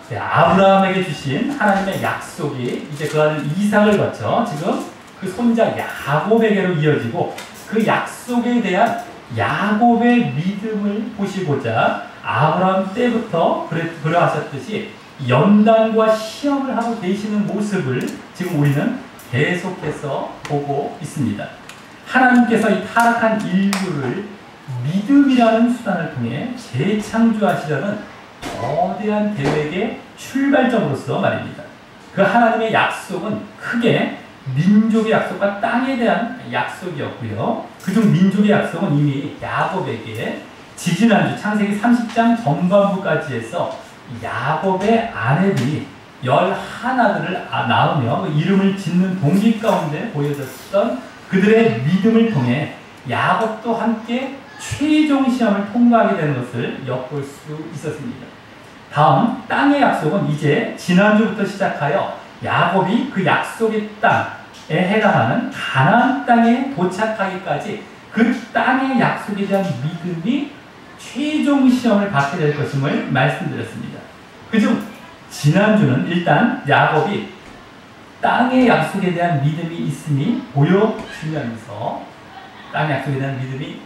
네, 아브라함에게 주신 하나님의 약속이 이제 그 아들 이삭을 거쳐 지금 그 손자 야곱에게로 이어지고 그 약속에 대한 야곱의 믿음을 보시고자 아브라함 때부터 그러하셨듯이 연단과 시험을 하고 계시는 모습을 지금 우리는 계속해서 보고 있습니다. 하나님께서 이 타락한 인류를 믿음이라는 수단을 통해 재창조하시려는 거대한 계획의 출발점으로서 말입니다. 그 하나님의 약속은 크게 민족의 약속과 땅에 대한 약속이었고요. 그중 민족의 약속은 이미 야곱에게 지지난주 창세기 30장 전반부까지 해서 야곱의 아내들이 11아들을 낳으며 그 이름을 짓는 동기 가운데 보여졌던 그들의 믿음을 통해 야곱도 함께 최종 시험을 통과하게 되는 것을 엿볼 수 있었습니다. 다음 땅의 약속은 이제 지난주부터 시작하여 야곱이 그 약속의 땅에 해당하는 가나안 땅에 도착하기까지 그 땅의 약속에 대한 믿음이 최종 시험을 받게 될 것임을 말씀드렸습니다. 그중 지난주는 일단 야곱이 땅의 약속에 대한 믿음이 있음이 보여지면서 땅의 약속에 대한 믿음이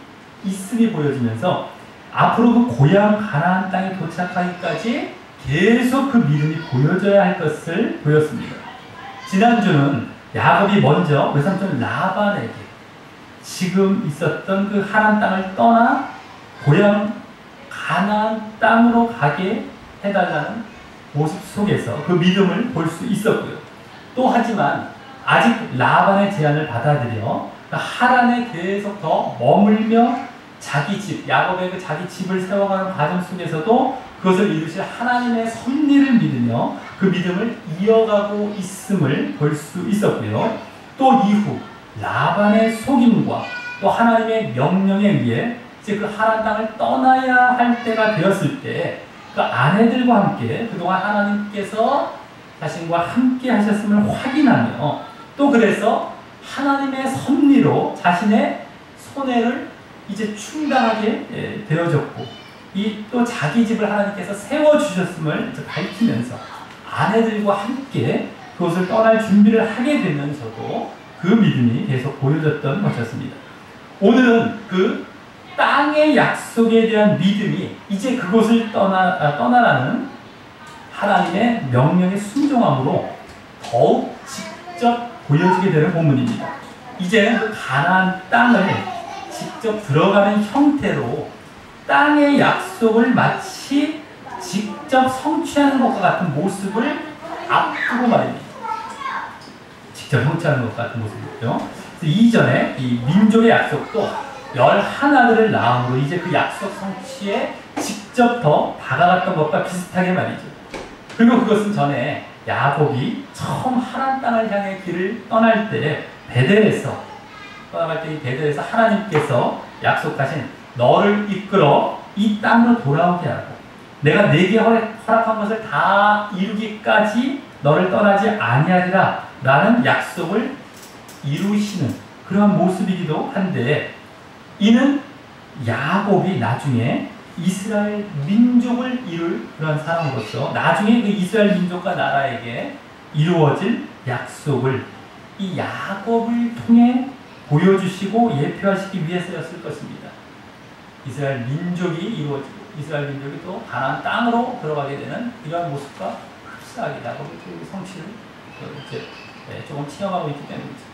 있음이 보여지면서 앞으로 그 고향 가나안 땅에 도착하기까지 계속 그 믿음이 보여져야 할 것을 보였습니다. 지난주는 야곱이 먼저 외삼촌 라반에게 지금 있었던 그 하나안 땅을 떠나 고향 가나안 땅으로 가게 해달라는 모습 속에서 그 믿음을 볼 수 있었고요. 또 하지만 아직 라반의 제안을 받아들여 하란에 계속 더 머물며 자기 집, 야곱의 그 자기 집을 세워가는 과정 속에서도 그것을 이루실 하나님의 섭리를 믿으며 그 믿음을 이어가고 있음을 볼 수 있었고요. 또 이후 라반의 속임과 또 하나님의 명령에 의해 이제 그 하란 땅을 떠나야 할 때가 되었을 때 그 아내들과 함께 그동안 하나님께서 자신과 함께 하셨음을 확인하며 또 그래서 하나님의 섭리로 자신의 손해를 이제 충당하게 되어졌고 이 또 자기 집을 하나님께서 세워주셨음을 이제 밝히면서 아내들과 함께 그것을 떠날 준비를 하게 되면서도 그 믿음이 계속 보여졌던 것이었습니다. 오늘은 그 땅의 약속에 대한 믿음이 이제 그곳을 떠나라는 하나님의 명령에 순종함으로 더욱 직접 보여지게 되는 본문입니다. 이제는 그 가나안 땅을 직접 들어가는 형태로 땅의 약속을 마치 직접 성취하는 것과 같은 모습을 앞두고 말입니다. 직접 성취하는 것과 같은 모습이죠. 이전에 이 민족의 약속도 11아들을 낳음으로 이제 그 약속 성취에 직접 더 다가갔던 것과 비슷하게 말이죠. 그리고 그것은 전에 야곱이 처음 하란 땅을 향해 길을 떠날 때 베델에서 떠나갈 때 이 베델에서 하나님께서 약속하신 너를 이끌어 이 땅으로 돌아오게 하고 내가 네게 허락한 것을 다 이루기까지 너를 떠나지 아니하리라 라는 약속을 이루시는 그런 모습이기도 한데 이는 야곱이 나중에 이스라엘 민족을 이룰 그런 사람으로서 나중에 그 이스라엘 민족과 나라에게 이루어질 약속을 이 야곱을 통해 보여주시고 예표하시기 위해서였을 것입니다. 이스라엘 민족이 이루어지고 이스라엘 민족이 또 가나안 땅으로 들어가게 되는 이러한 모습과 흡사하게 야곱의 그 성취를 이제 조금 체험하고 있기 때문이죠.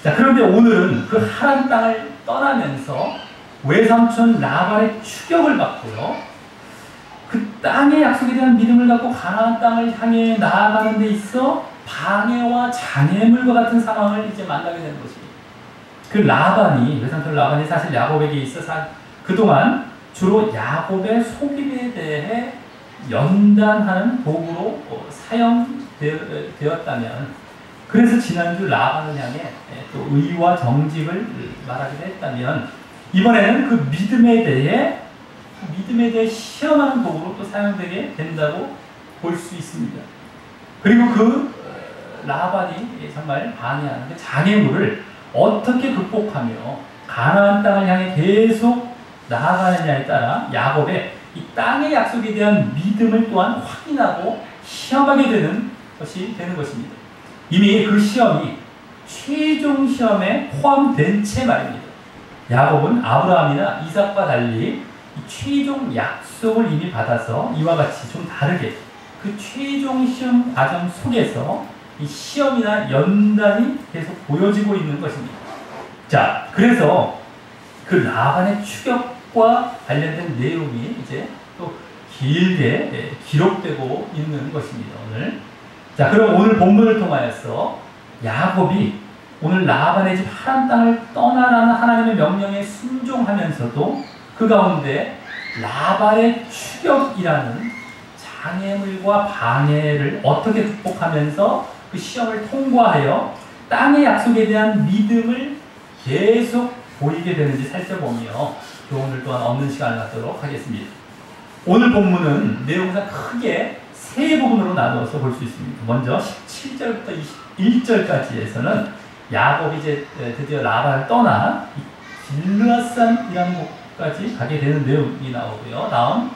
자, 그런데 오늘은 그 하란 땅을 떠나면서 외삼촌 라반의 추격을 받고요. 그 땅의 약속에 대한 믿음을 갖고 가나안 땅을 향해 나아가는 데 있어 방해와 장애물과 같은 상황을 이제 만나게 되는 것입니다. 그 라반이, 외삼촌 라반이 사실 야곱에게 있어서 그동안 주로 야곱의 속임에 대해 연단하는 도구로 사용되었다면 그래서 지난주 라반을 향해 또 의와 정직을 말하기도 했다면 이번에는 그 믿음에 대해 시험하는 도구로 또 사용되게 된다고 볼 수 있습니다. 그리고 그 라반이 정말 방해하는 그 장애물을 어떻게 극복하며 가나안 땅을 향해 계속 나아가느냐에 따라 야곱의 이 땅의 약속에 대한 믿음을 또한 확인하고 시험하게 되는 것입니다. 이미 그 시험이 최종 시험에 포함된 채 말입니다. 야곱은 아브라함이나 이삭과 달리 이 최종 약속을 이미 받아서 이와 같이 좀 다르게 그 최종 시험 과정 속에서 이 시험이나 연단이 계속 보여지고 있는 것입니다. 자, 그래서 그 라반의 추격과 관련된 내용이 이제 또 길게 기록되고 있는 것입니다. 오늘. 자, 그럼 오늘 본문을 통하여서 야곱이 오늘 라반의 집 하란 땅을 떠나라는 하나님의 명령에 순종하면서도 그 가운데 라반의 추격이라는 장애물과 방해를 어떻게 극복하면서 그 시험을 통과하여 땅의 약속에 대한 믿음을 계속 보이게 되는지 살펴보며 교훈을 또한 얻는 시간을 갖도록 하겠습니다. 오늘 본문은 내용상 크게 세 부분으로 나누어서 볼 수 있습니다. 먼저 17절부터 21절까지에서는 야곱이 이제 드디어 라반을 떠나 길르앗산이라는 곳까지 가게 되는 내용이 나오고요. 다음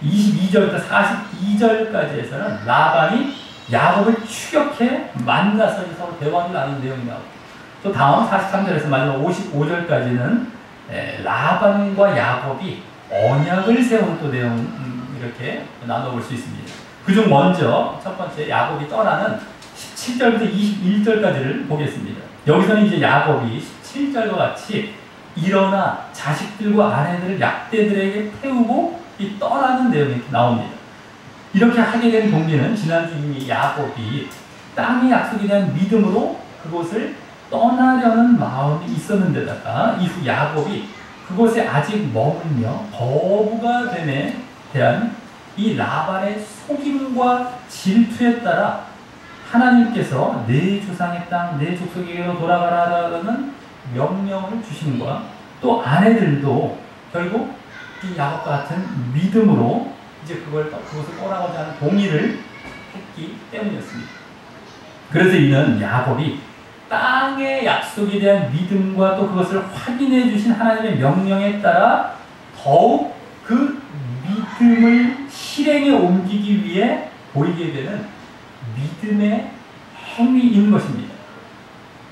22절부터 42절까지에서는 라반이 야곱을 추격해 만나서 서로 대화를 나누는 내용이 나오고, 또 다음 43절에서 마지막 55절까지는 라반과 야곱이 언약을 세우는 또 내용 이렇게 나눠볼 수 있습니다. 그중 먼저 첫 번째 야곱이 떠나는 17절부터 21절까지를 보겠습니다. 여기서는 이제 야곱이 17절과 같이 일어나 자식들과 아내들을 약대들에게 태우고 이 떠나는 내용이 나옵니다. 이렇게 하게 된 동기는 지난주 이미 야곱이 땅의 약속에 대한 믿음으로 그곳을 떠나려는 마음이 있었는데다가 이후 야곱이 그곳에 아직 머물며 거부가 됨에 대한 이 라반의 속임과 질투에 따라 하나님께서 내 조상의 땅, 내 족속에게로 돌아가라는 명령을 주심과 또 아내들도 결국 이 야곱과 같은 믿음으로 이제 그것을 떠나고자 하는 동의를 했기 때문이었습니다. 그래서 이는 야곱이 땅의 약속에 대한 믿음과 또 그것을 확인해 주신 하나님의 명령에 따라 더욱 그 믿음을 실행에 옮기기 위해 보이게 되는 믿음의 행위인 것입니다.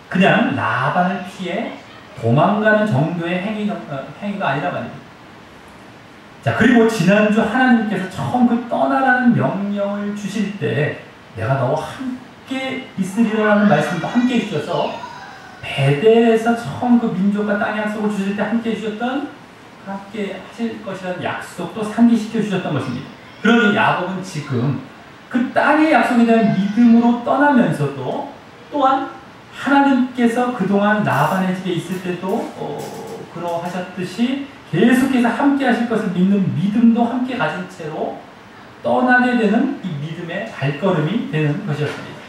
그냥 라반을 피해 도망가는 정도의 행위가 아니라 말입니다. 자, 그리고 지난주 하나님께서 처음 그 떠나라는 명령을 주실 때 내가 너와 함께 있으리라는 말씀도 함께 해주셔서 베델에서 처음 그 민족과 땅의 약속을 주실 때 함께 해주셨던 함께 하실 것이라는 약속도 상기시켜 주셨던 것입니다. 그러니 야곱은 지금 그 땅의 약속에 대한 믿음으로 떠나면서도 또한 하나님께서 그동안 라반의 집에 있을 때도 그러하셨듯이 계속해서 함께 하실 것을 믿는 믿음도 함께 가진 채로 떠나게 되는 이 믿음의 발걸음이 되는 것이었습니다.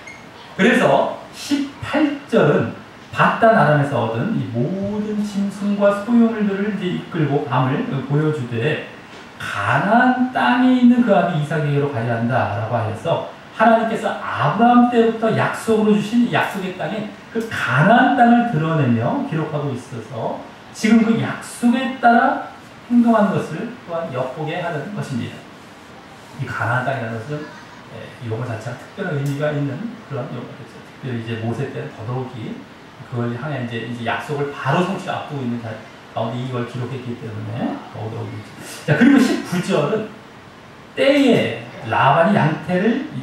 그래서 18절은 바단 아람에서 얻은 이 모든 짐승과 소유물들을 이제 이끌고 밤을 보여주되 가나안 땅에 있는 그 아비 이삭에게로 가야 한다라고 하여서 하나님께서 아브라함 때부터 약속으로 주신 약속의 땅에 그 가나안 땅을 드러내며 기록하고 있어서 지금 그 약속에 따라 행동하는 것을 또한 엿보게 하는 것입니다. 이 가나안 땅이라는 것은 이 용어 자체가 특별한 의미가 있는 그런 용어겠죠. 특별히 이제 모세 때는 더더욱이 그걸 향해 이제 약속을 바로 성취 앞두고 있는 가운데 이걸 기록했기 때문에 더더욱. 자, 그리고 19절은 때에 라반이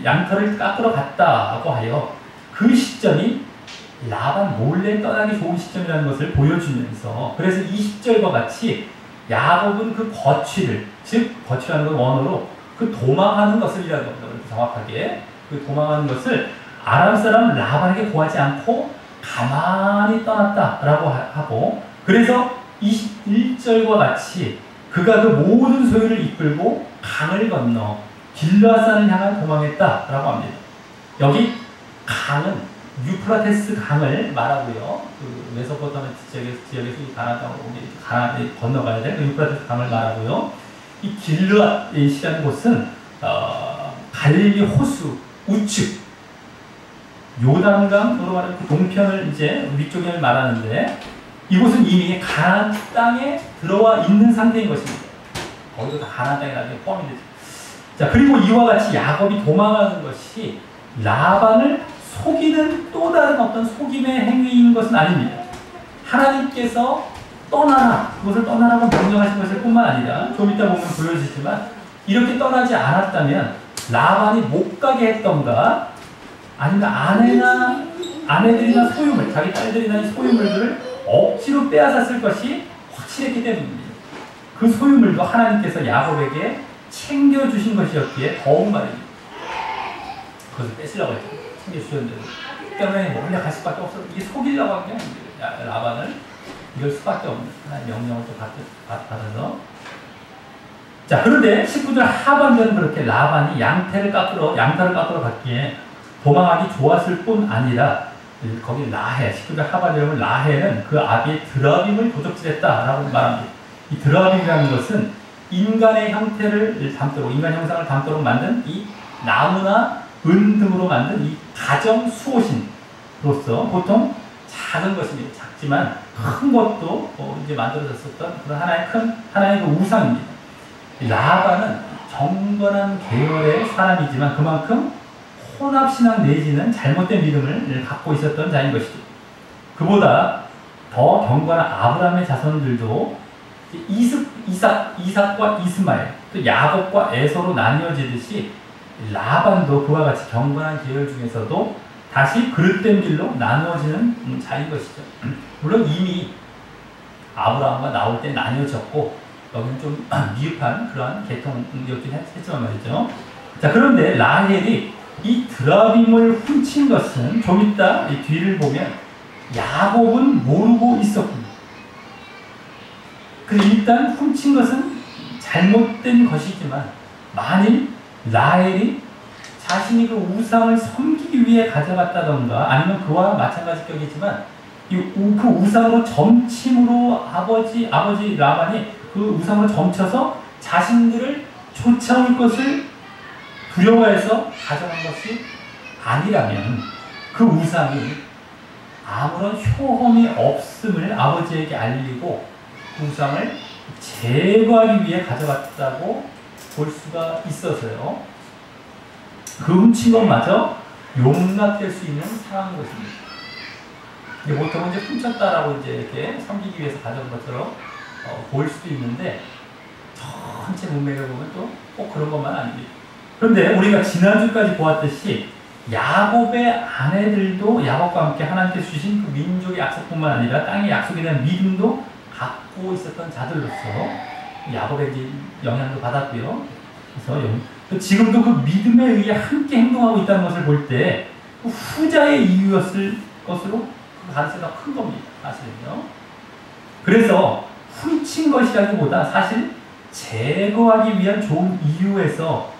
양털을 깎으러 갔다고 하여 그 시점이 라반 몰래 떠나기 좋은 시점이라는 것을 보여주면서, 그래서 20절과 같이 야곱은 그 거취를, 즉 거취라는 건 원어로 그 도망하는 것을 이라는 겁니다. 정확하게 그 도망하는 것을 아람 사람 라반에게 고하지 않고 가만히 떠났다라고 하고, 그래서 21절과 같이 그가 그 모든 소유를 이끌고 강을 건너 길르앗산을 향해 도망했다라고 합니다. 여기 강은 유프라테스 강을 말하고요. 그 메소포타미아 지역에서 이 가나안 땅으로 가나안에 건너가야 될 유프라테스 강을 말하고요. 이 길르앗이라는 곳은 갈릴리 호수 우측 요단강으로 말하는 그 동편을 이제 위쪽을 말하는데, 이곳은 이미 가나안 땅에 들어와 있는 상태인 것입니다. 거기도 다 가나안 땅이 나중에 포함이 되죠. 자, 그리고 이와 같이 야곱이 도망하는 것이 라반을 속이는 또 다른 어떤 속임의 행위인 것은 아닙니다. 하나님께서 떠나라, 그것을 떠나라고 명령하신 것일 뿐만 아니라 좀 이따 보면 보여지지만 이렇게 떠나지 않았다면 라반이 못 가게 했던가 아니면 아내들이나 소유물, 자기 딸들이나 소유물들을 억지로 빼앗았을 것이 확실했기 때문입니다. 그 소유물도 하나님께서 야곱에게 챙겨주신 것이었기에 더욱 말입니다. 그것을 뺏으려고 했죠. 챙겨주셨는데 때문에 몰래 갈 수밖에 없어서 이게 속이려고 한 게 아닙니다. 라반을 이럴 수밖에 없는 하나님의 명령을 또 받아서. 자, 그런데 19절 하반절은 그렇게 라반이 양털을 깎으러 갔기에 도망하기 좋았을 뿐 아니라 거기 라헬, 19절 하반절은 라헬은 그 아비의 드라빔을 도적질했다라고 말합니다. 이 드라빔이라는 것은 인간의 형태를 담도록, 인간 형상을 담도록 만든 이 나무나 은 등으로 만든 이 가정 수호신으로서 보통 작은 것입니다. 작지만 큰 것도 이제 만들어졌었던 그런 하나의 그 우상입니다. 라반은 경건한 계열의 사람이지만 그만큼 혼합신앙 내지는 잘못된 믿음을 갖고 있었던 자인 것이죠. 그보다 더 경건한 아브라함의 자손들도 이삭과 이스마엘, 또 야곱과 에서로 나뉘어지듯이 라반도 그와 같이 경건한 계열 중에서도 다시 그릇된 길로 나누어지는 자인 것이죠. 물론 이미 아브라함과 나올 때 나뉘어졌고 여기는 좀 미흡한 그러한 계통이었긴 했지만 말이죠. 자, 그런데 라헬이 이 드라빔을 훔친 것은 좀 이따 이 뒤를 보면 야곱은 모르고 있었군요. 그래서 일단 훔친 것은 잘못된 것이지만 만일 라헬이 자신이 그 우상을 섬기기 위해 가져갔다던가 아니면 그와 마찬가지 격이지만 그 우상으로 점침으로 아버지 라반이 그 우상으로 점쳐서 자신들을 쫓아올 것을 두려워해서 가져간 것이 아니라면 그 우상이 아무런 효험이 없음을 아버지에게 알리고 그 우상을 제거하기 위해 가져갔다고 볼 수가 있어서요. 그 훔친 것마저 용납될 수 있는 상황인 것입니다. 보통은 이제 훔쳤다라고 이제 이렇게 섬기기 위해서 가져온 것처럼 보일 수도 있는데 전체 문맥을 보면 또 꼭 그런 것만 아닙니다. 그런데 우리가 지난주까지 보았듯이 야곱의 아내들도 야곱과 함께 하나님께서 주신 그 민족의 약속뿐만 아니라 땅의 약속에 대한 믿음도 갖고 있었던 자들로서 야곱의 영향도 받았고요. 그래서 지금도 그 믿음에 의해 함께 행동하고 있다는 것을 볼 때 후자의 이유였을 것으로 그 가능성이 더 큰 겁니다. 사실은요. 그래서 훔친 것이라기보다 사실 제거하기 위한 좋은 이유에서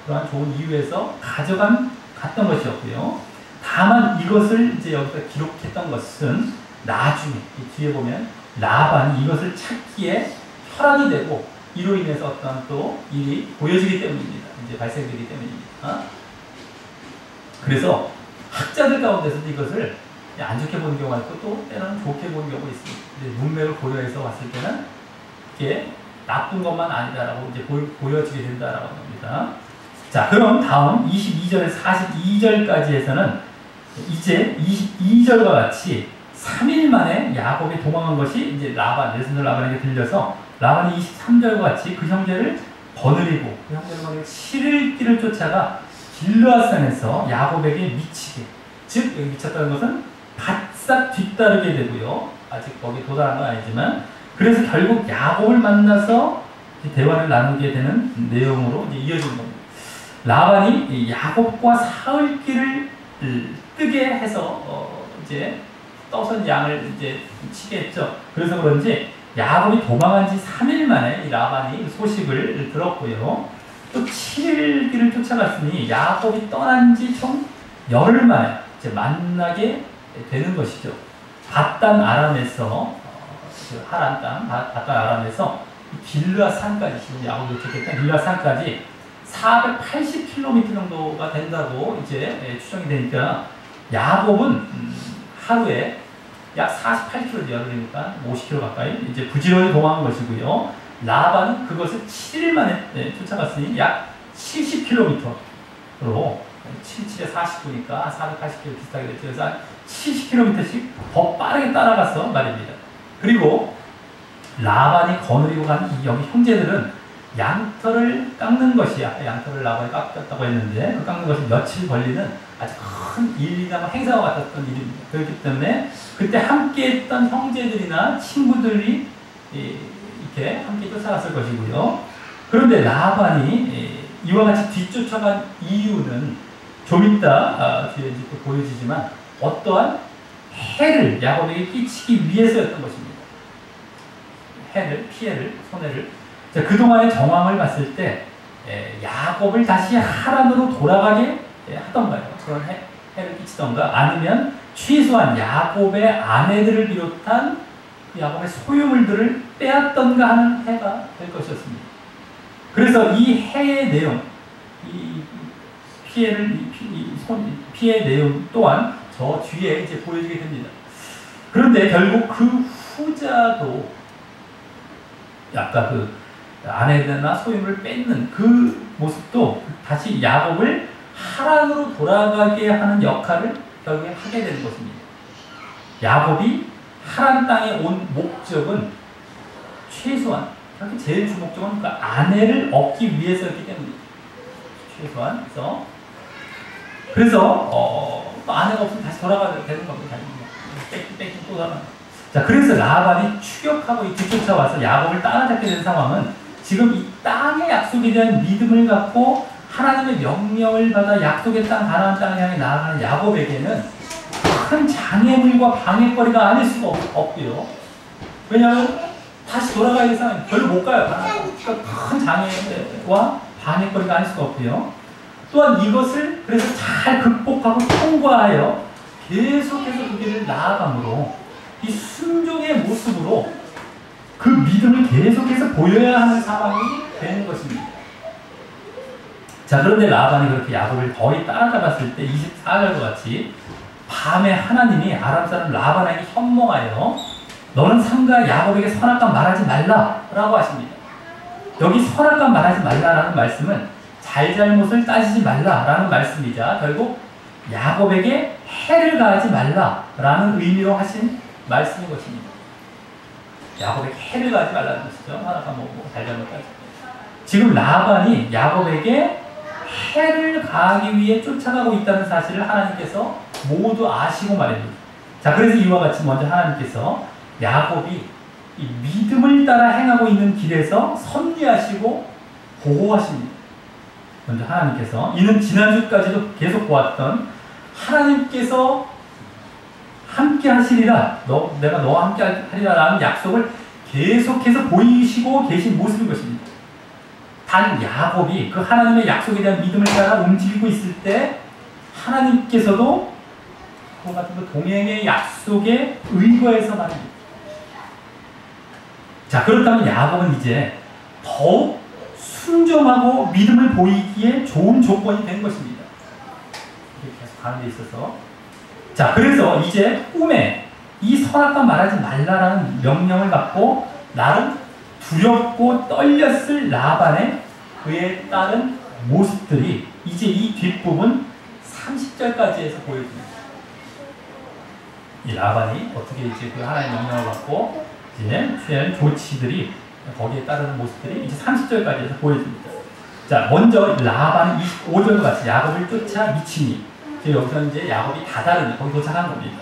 갔던 것이었고요. 다만 이것을 이제 여기서 기록했던 것은 나중에 뒤에 보면 라반이 이것을 찾기에 혈안이 되고 이로 인해서 어떤 또 일이 보여지기 때문입니다. 이제 발생되기 때문입니다. 그래서 학자들 가운데서도 이것을 안 좋게 보는 경우가 있고 또 때로는 좋게 보는 경우가 있습니다. 문맥을 고려해서 봤을 때는 이게 나쁜 것만 아니다라고 이제 보여지게 된다라고 합니다. 자, 그럼 다음 22절에서 42절까지 해서는 이제 22절과 같이 3일 만에 야곱이 도망한 것이 이제 내손자 라반에게 들려서 라반이 23절과 같이 그 형제를 거느리고 그 형제를 7일 길을 쫓아가 길르앗산에서 야곱에게 미치게, 즉 여기 미쳤다는 것은 바싹 뒤따르게 되고요. 아직 거기 도달한 건 아니지만 그래서 결국 야곱을 만나서 대화를 나누게 되는 내용으로 이제 이어지는 겁니다. 라반이 야곱과 사흘길을 뜨게 해서 이제 떠선 양을 이제 치게 했죠. 그래서 그런지 야곱이 도망한 지 3일 만에 이 라반이 소식을 들었고요. 또 7일 길을 쫓아갔으니 야곱이 떠난 지 총 열흘 만에 이제 만나게 되는 것이죠. 바단 아람에서 하란 땅, 바단 아람에서 길르앗 산까지, 지금 야곱이 도착했던 길르앗 산까지 480km 정도가 된다고 이제 추정이 되니까 야곱은 하루에 약 48km, 열흘이니까 50km 가까이 이제 부지런히 도망한 것이고요. 라반은 그것을 7일 만에 쫓아갔으니 약 70km로 77에 49니까 480km 비슷하게 됐죠. 그래서 한 70km씩 더 빠르게 따라갔어 말입니다. 그리고 라반이 거느리고 간 여기 형제들은 양털을 깎는 것이야. 양털을 라반이 깎았다고 했는데 그 깎는 것이 며칠 걸리는 아주 큰 일이나 행사와 같았던 일입니다. 그렇기 때문에 그때 함께했던 형제들이나 친구들이 이렇게 함께 쫓아갔을 것이고요. 그런데 라반이 이와 같이 뒤쫓아간 이유는 좀 이따 뒤에 또 보여지지만 어떠한 해를 야곱에게 끼치기 위해서였던 것입니다. 피해를, 손해를. 자, 그동안의 정황을 봤을 때 야곱을 다시 하란으로 돌아가게 하던가요? 그런 해를 끼치던가 아니면 최소한 야곱의 아내들을 비롯한 그 야곱의 소유물들을 빼앗던가 하는 해가 될 것이었습니다. 그래서 이 해의 내용, 이 피해 내용 또한 저 뒤에 이제 보여지게 됩니다. 그런데 결국 그 후자도 아까 그 아내나 소유물을 뺏는 그 모습도 다시 야곱을 하란으로 돌아가게 하는 역할을 결국에 하게 되는 것입니다. 야곱이 하란 땅에 온 목적은 최소한 제일 주 목적은 그 아내를 얻기 위해서였기 때문입니다. 최소한 그래서 아내가 없으면 다시 돌아가야 되는 겁니다. 뺏긴 또 하나. 자, 그래서 라반이 추격하고 뒤쫓아와서 야곱을 따라잡게 된 상황은 지금 이 땅의 약속에 대한 믿음을 갖고 하나님의 명령을 받아 약속의 땅 가나안 땅을 향해 나아가는 야곱에게는 큰 장애물과 방해거리가 아닐 수가 없고요. 왜냐하면 다시 돌아가야 될 상황이 별로 못 가요. 큰 장애와 방해거리가 아닐 수가 없고요. 또한 이것을 그래서 잘 극복하고 통과하여 계속해서 그 길을 나아감으로 이 순종의 모습으로 그 믿음을 계속해서 보여야 하는 상황이 되는 것입니다. 자, 그런데 라반이 그렇게 야곱을 거의 따라잡았을 때 24절과 같이 밤에 하나님이 아람 사람 라반에게 현몽하여 너는 삼가 야곱에게 선악간 말하지 말라라고 하십니다. 여기 선악간 말하지 말라라는 말씀은 잘잘못을 따지지 말라라는 말씀이자 결국 야곱에게 해를 가하지 말라라는 의미로 하신 말씀인 것입니다. 야곱에게 해를 가하지 말라는 것이죠. 하나가 잘잘못 따지고. 지금 라반이 야곱에게 해를 가하기 위해 쫓아가고 있다는 사실을 하나님께서 모두 아시고 말입니다. 자, 그래서 이와 같이 먼저 하나님께서 야곱이 이 믿음을 따라 행하고 있는 길에서 섭리하시고 보호하십니다. 먼저 하나님께서 이는 지난주까지도 계속 보았던 하나님께서 함께 하시리라, 내가 너와 함께 하리라 라는 약속을 계속해서 보이시고 계신 모습인 것입니다. 단 야곱이 그 하나님의 약속에 대한 믿음을 따라 움직이고 있을 때 하나님께서도 그와 같은 그 동행의 약속에 의거해서 말입니다. 자, 그렇다면 야곱은 이제 더욱 순종하고 믿음을 보이기에 좋은 조건이 된 것입니다. 이렇게 계속 가는 데 있어서. 자, 그래서 이제 꿈에 이 선악간 말하지 말라라는 명령을 받고 나름 두렵고 떨렸을 라반의 그에 따른 모습들이 이제 이 뒷부분 30절까지에서 보여줍니다. 이 라반이 어떻게 이제 그 하나님의 명령을 받고 이제 취한 조치들이 거기에 따르는 모습들이 이제 30절까지에서 보여줍니다. 자, 먼저 라반은 25절과 같이 야곱을 쫓아 미치니, 여기서 이제 야곱이 다다르니 거기 도착한 겁니다.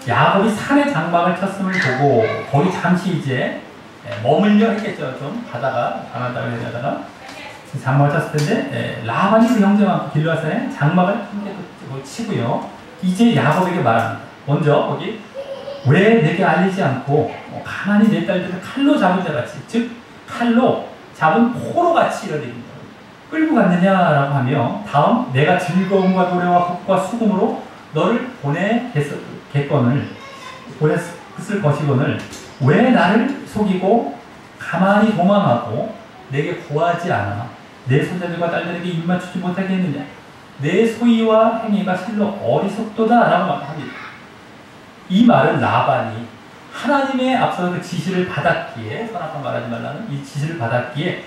야곱이 산에 장막을 쳤음을 보고 거기 잠시 이제 머물려 했겠죠. 좀 가다가 가나다가 내려다가 장막을 쳤을 텐데 라반이 그 형제와 길르앗산에 장막을 함께 치고요. 이제 야곱에게 말합니다. 먼저 거기 왜 내게 알리지 않고 가만히 내 딸들을 칼로 잡은 자 같이, 즉 칼로 잡은 포로 같이 이러니 끌고 갔느냐라고 하며 다음 내가 즐거움과 노래와 곡과 수금으로 너를 보냈을 것이거늘 왜 나를 속이고 가만히 도망하고 내게 구하지 않아 내 손자들과 딸들에게 입맞추지 못하게 했느냐. 내 소위와 행위가 실로 어리석도다 라고 합니다. 이 말은 라반이 하나님의 앞서 그 지시를 받았기에, 선악간 말하지 말라는 이 지시를 받았기에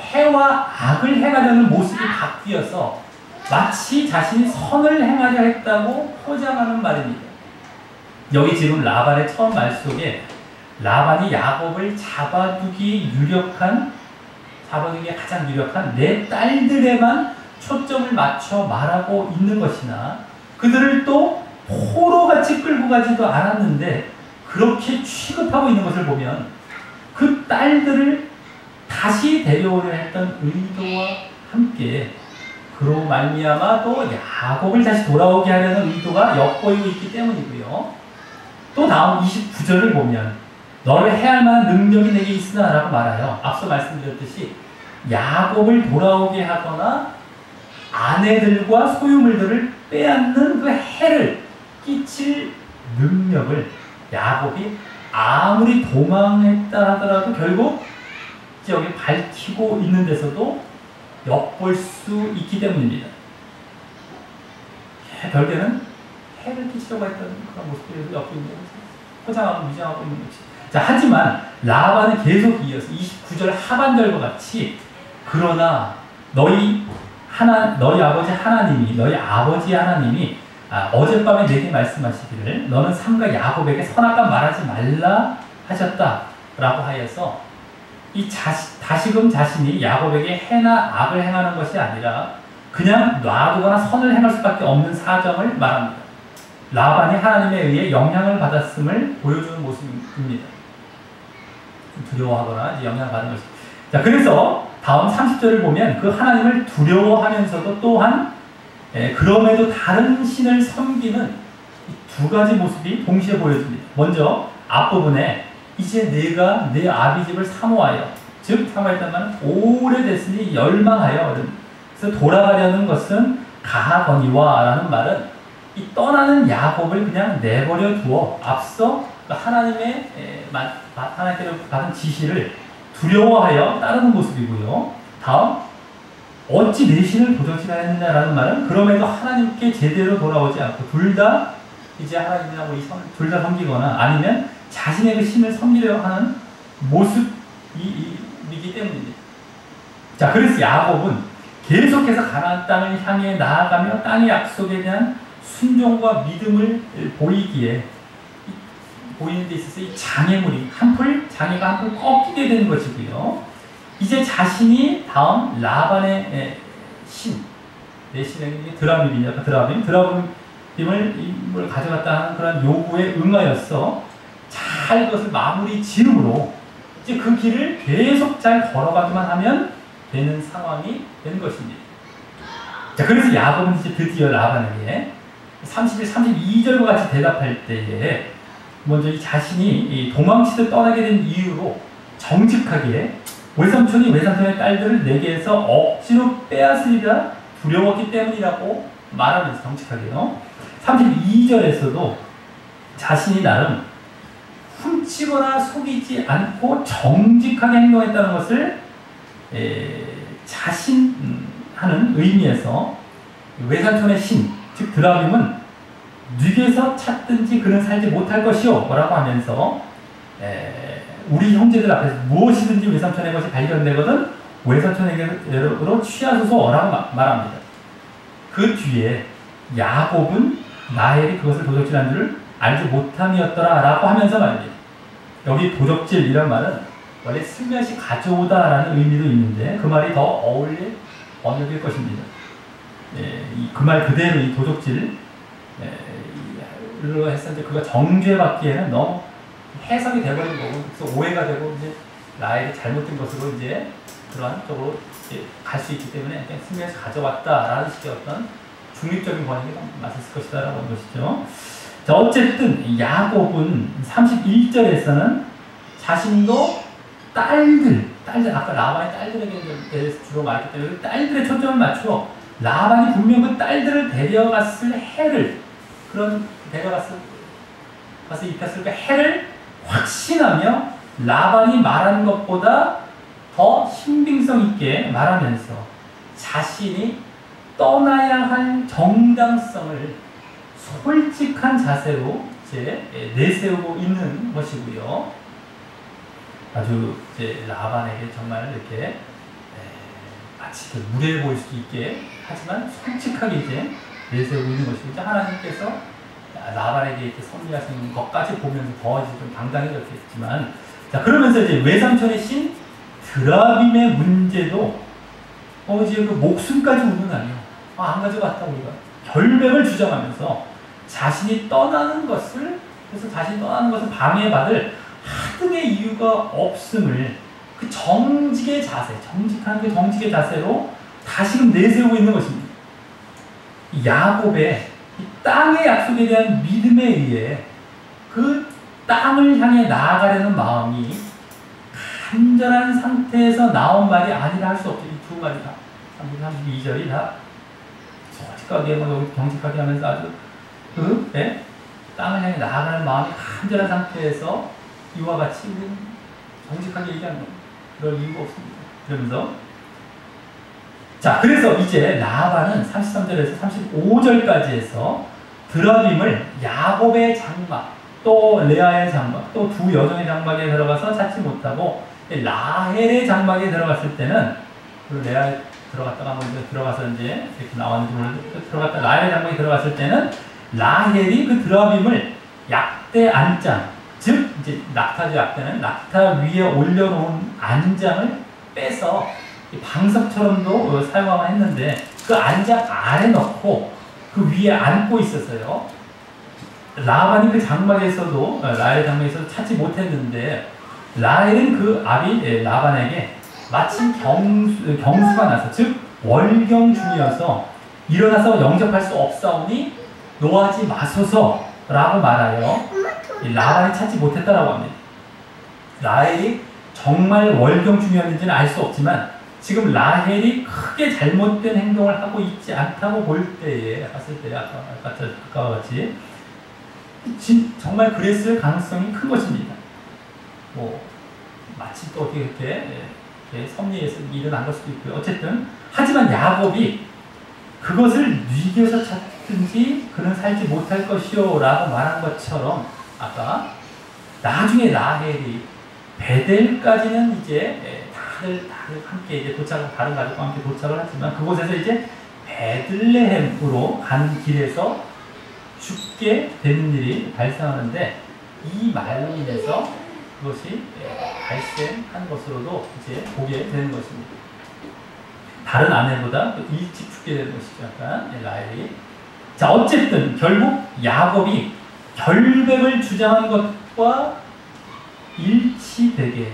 해와 악을 행하려는 모습이 바뀌어서 마치 자신이 선을 행하려 했다고 포장하는 말입니다. 여기 지금 라반의 처음 말 속에 라반이 야곱을 잡아두기에 가장 유력한 내 딸들에만 초점을 맞춰 말하고 있는 것이나 그들을 또 포로같이 끌고 가지도 않았는데 그렇게 취급하고 있는 것을 보면 그 딸들을 다시 데려오려 했던 의도와 함께 그로 말미암아 또 야곱을 다시 돌아오게 하려는 의도가 엿보이고 있기 때문이고요. 또 다음 29절을 보면 너를 해할 만한 능력이 내게 있으나 라고 말하여 앞서 말씀드렸듯이 야곱을 돌아오게 하거나 아내들과 소유물들을 빼앗는 그 해를 끼칠 능력을 야곱이 아무리 도망했다 하더라도 결국 여기 밝히고 있는 데서도 엿볼 수 있기 때문입니다. 결국에는 해를 끼치려고 했던 그런 모습들을 엿보고 있는 거죠. 포장하고 위장하고 있는 거지. 자, 하지만 라반은 계속 이어서 29절 하반절과 같이 그러나 너희 아버지 하나님이 어젯밤에 내게 말씀하시기를 너는 삼가 야곱에게 선악과 말하지 말라 하셨다 라고 하여서 다시금 자신이 야곱에게 해나 악을 행하는 것이 아니라 그냥 놔두거나 선을 행할 수밖에 없는 사정을 말합니다. 라반이 하나님에 의해 영향을 받았음을 보여주는 모습입니다. 두려워하거나 영향을 받은 것입니다. 자, 그래서 다음 30절을 보면 그 하나님을 두려워하면서도 또한 그럼에도 다른 신을 섬기는 두 가지 모습이 동시에 보여집니다. 먼저 앞부분에 이제 내가 내 아비 집을 사모하여 즉 사모했단 말은 오래됐으니 열망하여 그래서 돌아가려는 것은 가하거니와 라는 말은 이 떠나는 야곱을 그냥 내버려 두어 앞서 하나님께로 받은 지시를 두려워하여 따르는 모습이고요. 다음 어찌 내 신을 도적질하였느냐라는 말은 그럼에도 하나님께 제대로 돌아오지 않고 둘 다 이제 하나님하고 둘 다 섬기거나 아니면 자신의 그 신을 섬기려 하는 모습이기 때문입니다. 자, 그래서 야곱은 계속해서 가나안 땅을 향해 나아가며 땅의 약속에 대한 순종과 믿음을 보이는 데 있어서 이 장애가 한풀 꺾이게 되는 것이고요. 이제 자신이 다음 라반의 내 신에게 드라빔을 가져갔다 하는 그런 요구에 응하여서 잘 그것을 마무리 지음으로 이제 그 길을 계속 잘 걸어가기만 하면 되는 상황이 된 것입니다. 자, 그래서 야곱은 이제 드디어 라반에게 31, 32절과 같이 대답할 때에 먼저 이 자신이 도망치듯 떠나게 된 이유로 정직하게 외삼촌의 딸들을 내게에서 억지로 빼앗으리라 두려웠기 때문이라고 말하면서 정직하게요. 32절에서도 자신이 나름 훔치거나 속이지 않고 정직하게 행동했다는 것을 자신하는 의미에서 외삼촌의 신, 즉 드라빔은 누구에서 찾든지 그는 살지 못할 것이요 라고 하면서 우리 형제들 앞에서 무엇이든지 외삼촌의 것이 발견되거든 외삼촌에게로 취하소서라고 말합니다. 그 뒤에 야곱은 라헬이 그것을 도적질한 줄을 알지 못함이었더라 라고 하면서 말입니다. 여기 도적질이란 말은 원래 슬며시 가져오다 라는 의미도 있는데 그 말이 더 어울릴 언어일 것입니다. 그 말 그대로 이 도적질 로 했었는데 그가 정죄받기에는 너무 해석이 되버린 거고 그래서 오해가 되고 이제 라헬이 잘못된 것으로 이제 그러한 쪽으로 갈 수 있기 때문에 승리해서 가져왔다라는 식의 어떤 중립적인 번역이 맞을 것이다라고 하는 것이죠. 자, 어쨌든 야곱은 31절에서는 자신도 딸들 아까 라반의 딸들에게 대해서 주로 말했기 때문에 딸들의 초점을 맞추어 라반이 분명 그 딸들을 데려갔을 해를 가서 입혔을 그 해를 확신하며 라반이 말한 것보다 더 신빙성 있게 말하면서 자신이 떠나야 할 정당성을 솔직한 자세로 이제 내세우고 있는 것이고요. 아주 이제 라반에게 정말 이렇게 마치 무례해 보일 수도 있게 하지만 솔직하게 이제 내세우고 있는 것이고, 이제 하나님께서 라반에게 이렇게 섭리하신 것까지 보면서 더 이제 좀 당당해졌겠지만, 자, 그러면서 이제 외삼촌의 신 드라빔의 문제도 이제 그 목숨까지 우는하며, 안 가져갔다 우리가 결백을 주장하면서 자신이 떠나는 것을, 그래서 자신이 떠나는 것을 방해받을 하등의 이유가 없음을, 그 정직의 자세, 정직한 그 정직의 자세로 다시금 내세우고 있는 것입니다. 야곱의 이 땅의 약속에 대한 믿음에 의해 그 땅을 향해 나아가려는 마음이 간절한 상태에서 나온 말이 아니라 할 수 없죠. 이 두 마리 다. 32절이 다 솔직하게 정직하게 하면서 아주 땅을 향해 나아가는 마음이 간절한 상태에서 이와 같이 우리는 정직하게 얘기하는 겁니다. 그럴 이유가 없습니다. 그러면서 자, 그래서 이제 라반은 33절에서 35절까지 해서 드라빔을 야곱의 장막, 또 레아의 장막, 또 두 여종의 장막에 들어가서 찾지 못하고 라헬의 장막에 들어갔을 때는, 그 레아에 들어갔다가 한번 들어가서 이제 이렇게 나왔는지 모르는데, 들어갔다 라헬의 장막에 들어갔을 때는 라헬이 그 드라빔을 약대 안장, 즉 이제 낙타죠. 약대는 낙타 위에 올려놓은 안장을 빼서 방석처럼도 사용하곤 했는데, 그 안장 아래 넣고 그 위에 안고 있었어요. 라반이 그 장막에서도, 라헬의 장막에서도 찾지 못했는데, 라헬은 그 아비 라반에게 마침 경수가 나서, 즉 월경 중이어서 일어나서 영접할 수 없사오니 노하지 마소서 라고 말하여 라반이 찾지 못했다라고 합니다. 라헬이 정말 월경 중이었는지는 알 수 없지만, 지금 라헬이 크게 잘못된 행동을 하고 있지 않다고 볼 때에, 봤을 때 아까와 같이 정말 그랬을 가능성이 큰 것입니다. 마치 또 어떻게 이렇게 섭리에서 일어난 걸 수도 있고요. 어쨌든 하지만 야곱이 그것을 뉘겨서 찾든지 그는 살지 못할 것이요 라고 말한 것처럼, 아까 나중에 라헬이 베델까지는 이제 다들 함께 이제 다른 가족과 함께 도착을 하지만, 그곳에서 이제 베들레헴으로 가는 길에서 죽게 되는 일이 발생하는데, 이 말로 인해서 그것이 발생한 것으로도 이제 보게 되는 것입니다. 다른 아내보다 일찍 죽게 되는 것이죠. 약간 라헬이. 자, 어쨌든 결국 야곱이 결백을 주장한 것과 일치되게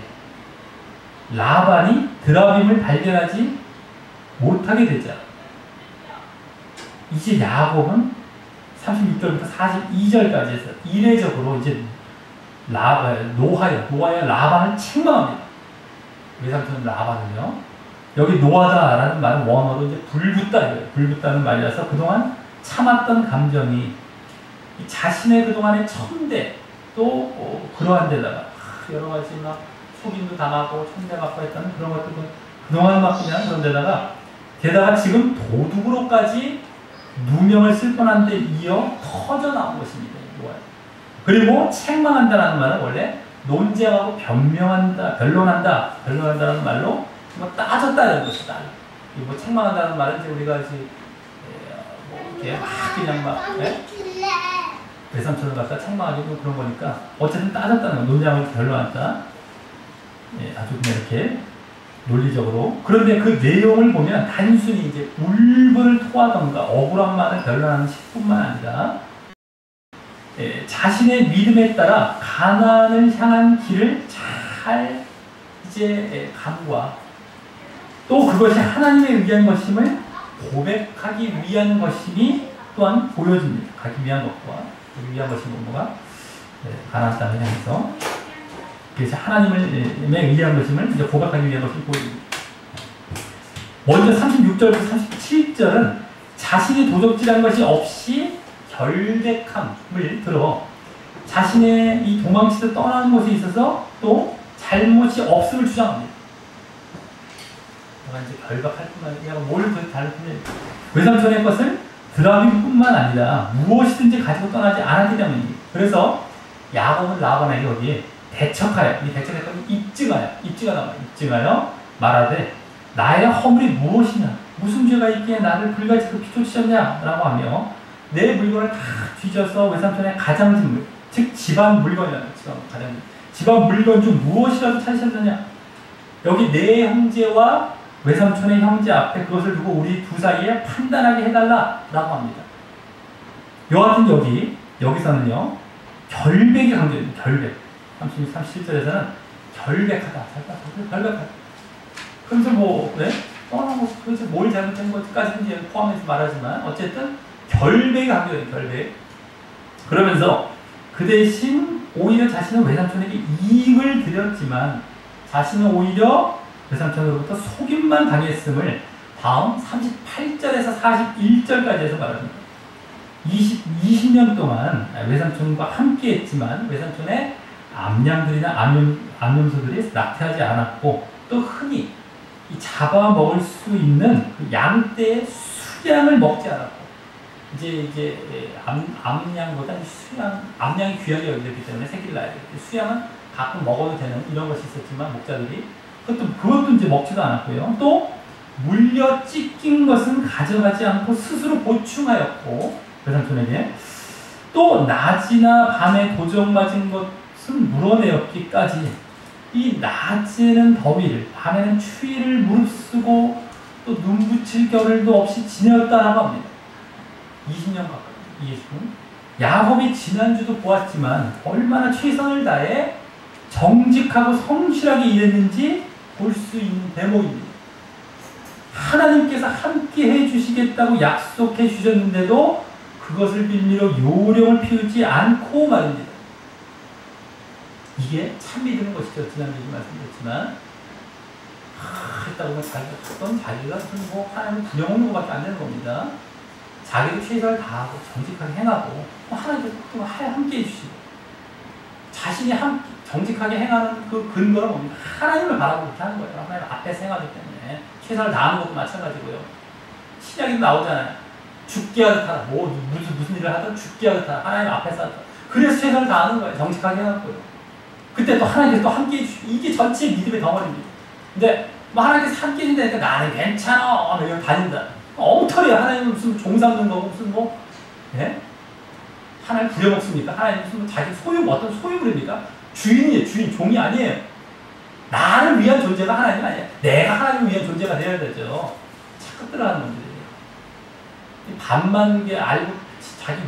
라반이 드라빔을 발견하지 못하게 되자, 이제 야곱은 36절부터 42절까지 해서 이례적으로 이제 노하여 라반을 책망합니다. 외삼촌 라반은요, 여기 노하다라는 말은 원어로 이제 불붙다는 말이라서 그동안 참았던 감정이 자신의 그동안의 첨대, 또 그러한 데다가 여러 가지 막 속임도 당하고 천대받고 했다는 그런 것들도 그동안 막 그냥 그런 게다가 지금 도둑으로까지 누명을 쓸 뻔한 데 이어 터져 나온 것입니다. 그리고 책망한다라는 말은 원래 논쟁하고 변론한다라는 말로 따졌다는 것이다. 책망한다는 말은 이제 우리가 이렇게 막 그냥 외삼촌을 갖다 책망하기도 그런 거니까, 어쨌든 따졌다는 거, 논쟁하고 변론한다. 아주 그냥 이렇게 논리적으로. 그런데 그 내용을 보면 단순히 이제 울분을 토하던가 억울함만을 변론하는 식뿐만 아니라, 자신의 믿음에 따라 가나안을 향한 길을 잘 이제 감과, 또 그것이 하나님에 의한 것임을 고백하기 위한 것임이 또한 보여집니다. 가기 위한 것과 위한 것인 뭐가 가나안 땅을 향해서, 그래서 하나님에 의한 것임을 이제 고백하기 위한 것이 보입니다. 먼저 36절부터 37절은 자신이 도적질한 것이 없이 결백함을 들어 자신의 이 도망치듯 떠나는 곳에 있어서 또 잘못이 없음을 주장합니다. 내가 이제 결박할 뿐만 아니라 뭘 더 잘못했냐, 외삼촌의 것을 드라빔뿐만 아니라 무엇이든지 가지고 떠나지 않았기 때문입니다. 그래서 야곱은 라반에게 여기 대척하여, 이 대척했던 입증하여 말하되 나의 허물이 무엇이냐? 무슨 죄가 있기에 나를 불같이 그 피조 치셨냐? 라고 하며 내 물건을 다 뒤져서 외삼촌의 가장진, 즉 집안 물건이라는 집안 물건 중 무엇이라도 찾으셨느냐? 여기 내 형제와 외삼촌의 형제 앞에 그것을 두고 우리 두 사이에 판단하게 해달라 라고 합니다. 여하튼 여기서는요 결백이 강조됩니다. 결백. 37절에서는 결백하다. 결백하다. 그래서 그래서 뭘 잘못한 것까지는 포함해서 말하지만 어쨌든 결백이 강조돼요. 결백. 그러면서 그 대신 오히려 자신은 외삼촌에게 이익을 드렸지만 자신은 오히려 외삼촌으로부터 속임만 당했음을 다음 38절에서 41절까지 해서 말합니다. 20년 동안 외삼촌과 함께 했지만 외삼촌의 암양들이나 암염소들이 낙태하지 않았고 또 흔히 잡아먹을 수 있는 그 양떼의 수양을 먹지 않았고 이제 암양보다는 암양이 귀하게 여겨졌기 때문에 새끼를 낳아야 돼요. 수양은 가끔 먹어도 되는 이런 것이 있었지만 목자들이 그것도 이제 먹지도 않았고요. 또 물려 찢긴 것은 가져가지 않고 스스로 보충하였고 외삼촌에게 또 낮이나 밤에 도적 맞은 것은 물어내었기까지 이 낮에는 더위를 밤에는 추위를 무릅쓰고 또 눈붙일 겨를도 없이 지내었다라고 합니다. 20년 가까이. 야곱이 지난주도 보았지만 얼마나 최선을 다해 정직하고 성실하게 일했는지 볼 수 있는 대목입니다. 하나님께서 함께 해주시겠다고 약속해 주셨는데도 그것을 빌미로 요령을 피우지 않고 말입니다. 이게 참 믿음인 것이죠. 지난주에 말씀드렸지만 했다고 하면 자기가 무슨 하나님을 부려먹는 것밖에 안 되는 겁니다. 자기도 최선을 다하고 정직하게 행하고 하나님께서 또 함께 해주시고 자신이 정직하게 행하는 그 근거는 뭡니까? 하나님을 바라보고 그렇게 하는 거예요. 하나님 앞에서 행하기 때문에 최선을 다하는 것도 마찬가지고요. 신약에도 나오잖아요. 죽게 하듯 하라. 무슨 일을 하든 죽게 하듯 하라. 하나님 앞에서 하듯. 그래서 최선을 다하는 거예요. 정직하게 해갖고요. 그때 또 하나님께서 또 함께 해주시고 이게 전체 믿음의 덩어리입니다. 근데 하나님께서 함께 해준다니까 나는 괜찮아. 이러고 다닌다. 엉터리야. 하나님은 무슨 종 삼는 거고 무슨 예? 하나님 부려먹습니까? 하나님 무슨 자기 소유 어떤 소유물입니까? 주인이에요. 주인, 종이 아니에요. 나를 위한 존재가 하나님 아니에요. 내가 하나님을 위한 존재가 되어야 되죠. 착각들 하는 분들이에요. 반만 게 알고 자기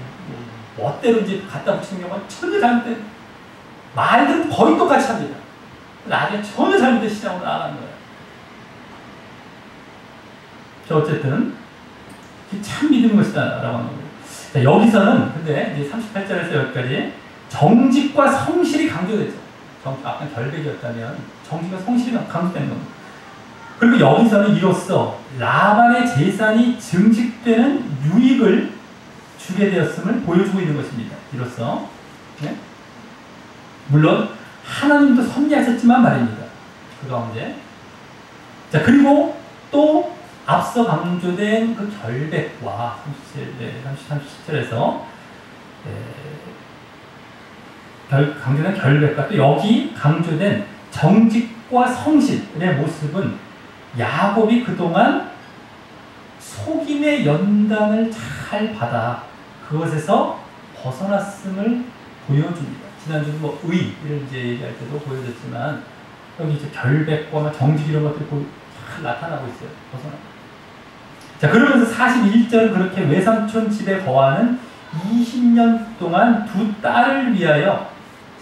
멋대로 이제 갖다 붙이는 경우가 전혀 잘못된 말들은 거의 똑같이 합니다. 나중에 전혀 잘못된 시장으로 나아가는 거예요. 어쨌든 참 믿는 것이다 라고 하는 거예요. 자, 여기서는 근데 이제 38절에서 여기까지 정직과 성실이 강조되죠. 아까 결백이었다면 정직과 성실이 강조되는 겁니다. 그리고 여기서는 이로써 라반의 재산이 증식되는 유익을 주게 되었음을 보여주고 있는 것입니다. 이로써 네? 물론 하나님도 섭리하셨지만 말입니다. 그 가운데 자 그리고 또 앞서 강조된 그 결백과 37절에서 강조된 결백과 또 여기 강조된 정직과 성실의 모습은 야곱이 그동안 속임의 연단을 잘 받아 그것에서 벗어났음을 보여줍니다. 지난주도 의를 이제 얘기할 때도 보여줬지만 여기 이제 결백과 정직 이런 것들이 잘 나타나고 있어요. 벗어나. 자, 그러면서 41절은 그렇게 외삼촌 집에 거하는 20년 동안 두 딸을 위하여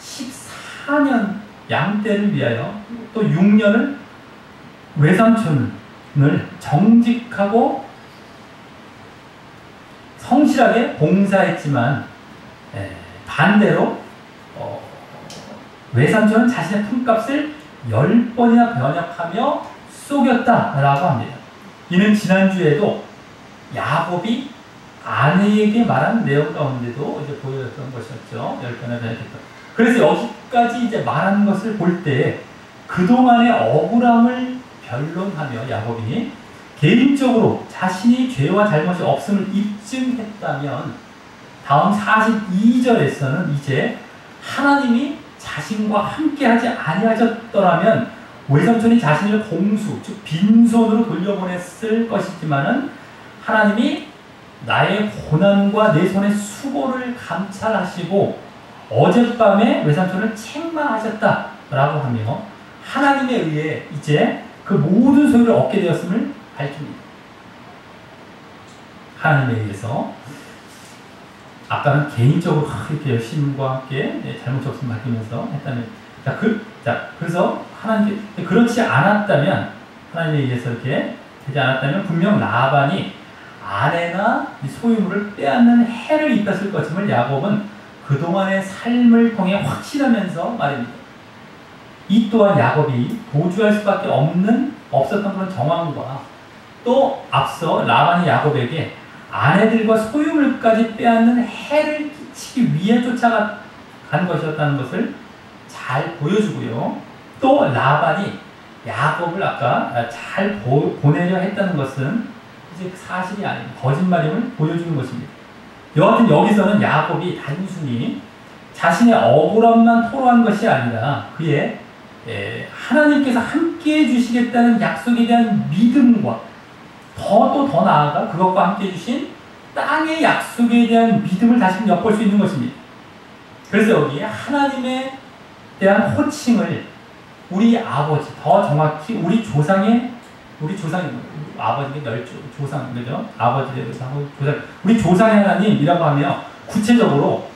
14년 양떼를 위하여 또 6년을 외삼촌을 정직하고 성실하게 봉사했지만 반대로 외삼촌은 자신의 품값을 10번이나 변역하며 속였다라고 합니다. 이는 지난주에도 야곱이 아내에게 말한 내용 가운데도 이제 보여줬던 것이었죠. 10번이나 변역했다. 그래서 여기까지 이제 말한 것을 볼 때 그동안의 억울함을 변론하며 야곱이 개인적으로 자신이 죄와 잘못이 없음을 입증했다면 다음 42절에서는 이제 하나님이 자신과 함께하지 아니하셨더라면 외삼촌이 자신을 공수, 즉 빈손으로 돌려보냈을 것이지만은 하나님이 나의 고난과 내 손의 수고를 감찰하시고 어젯밤에 외삼촌을 책망하셨다라고 하며 하나님에 의해 이제 그 모든 소유를 얻게 되었음을 밝힙니다. 하나님에 의해서. 아까는 개인적으로 이렇게 열심과 함께 잘못 적심 맡기면서 했다면, 그래서 하나님, 그렇지 않았다면, 하나님에 의해서 이렇게 되지 않았다면 분명 라반이 아내나 소유물을 빼앗는 해를 입혔을 것임을 야곱은 그동안의 삶을 통해 확신하면서 말입니다. 이 또한 야곱이 도주할 수밖에 없었던 그런 정황과 또 앞서 라반이 야곱에게 아내들과 소유물까지 빼앗는 해를 끼치기 위해 쫓아간 것이었다는 것을 잘 보여주고요. 또 라반이 야곱을 아까 잘 보내려 했다는 것은 이제 사실이 아닌 거짓말임을 보여주는 것입니다. 여하튼 여기서는 야곱이 단순히 자신의 억울함만 토로한 것이 아니라 그의 하나님께서 함께 해주시겠다는 약속에 대한 믿음과 더 나아가 그것과 함께 해주신 땅의 약속에 대한 믿음을 다시 엿볼 수 있는 것입니다. 그래서 여기에 하나님에 대한 호칭을 우리 아버지, 더 정확히 우리 조상이 아버지가 조상, 그죠? 아버지의 조상, 우리 조상의 하나님이라고 하며 구체적으로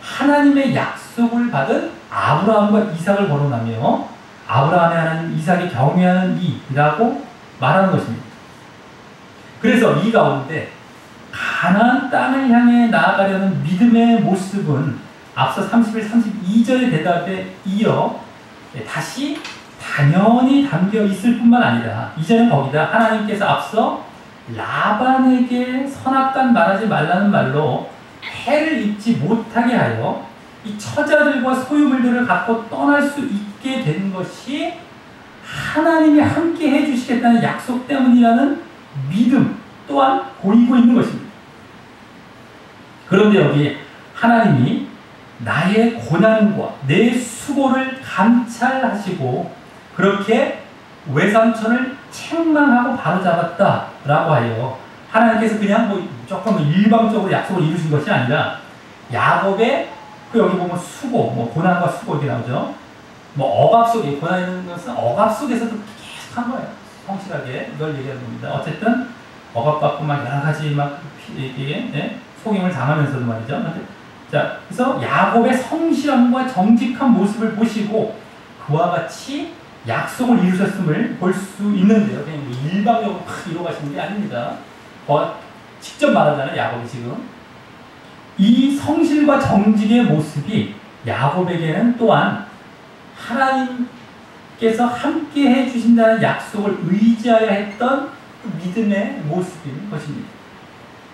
하나님의 약속을 받은 아브라함과 이삭을 거론하며 아브라함의 하나님, 이삭이 경외하는 이라고 말하는 것입니다. 그래서 이 가운데 가나안 땅을 향해 나아가려는 믿음의 모습은 앞서 31, 32절의 대답에 이어 다시 당연히 담겨 있을 뿐만 아니라 이제는 거기다 하나님께서 앞서 라반에게 선악간 말하지 말라는 말로 해를 입지 못하게 하여 이 처자들과 소유물들을 갖고 떠날 수 있게 된 것이 하나님이 함께 해주시겠다는 약속 때문이라는 믿음 또한 보이고 있는 것입니다. 그런데 여기 하나님이 나의 고난과 내 수고를 감찰하시고 그렇게 외삼촌을 책망하고 바로잡았다라고 하여 하나님께서 그냥 조금 일방적으로 약속을 이루신 것이 아니라 야곱의 여기 보면 수고, 고난과 수고 이렇게 나오죠. 억압 속에, 고난 있는 것은 억압 속에서도 계속 한 거예요. 성실하게 이걸 얘기하는 겁니다. 어쨌든 억압받고 여러 가지 속임을 당하면서도 말이죠. 자, 그래서 야곱의 성실함과 정직한 모습을 보시고 그와 같이 약속을 이루셨음을 볼 수 있는데요. 그냥 일방적으로 이루어가시는 게 아닙니다. 직접 말하자면 야곱이 지금 이 성실과 정직의 모습이 야곱에게는 또한 하나님께서 함께 해주신다는 약속을 의지하여 했던 믿음의 모습인 것입니다.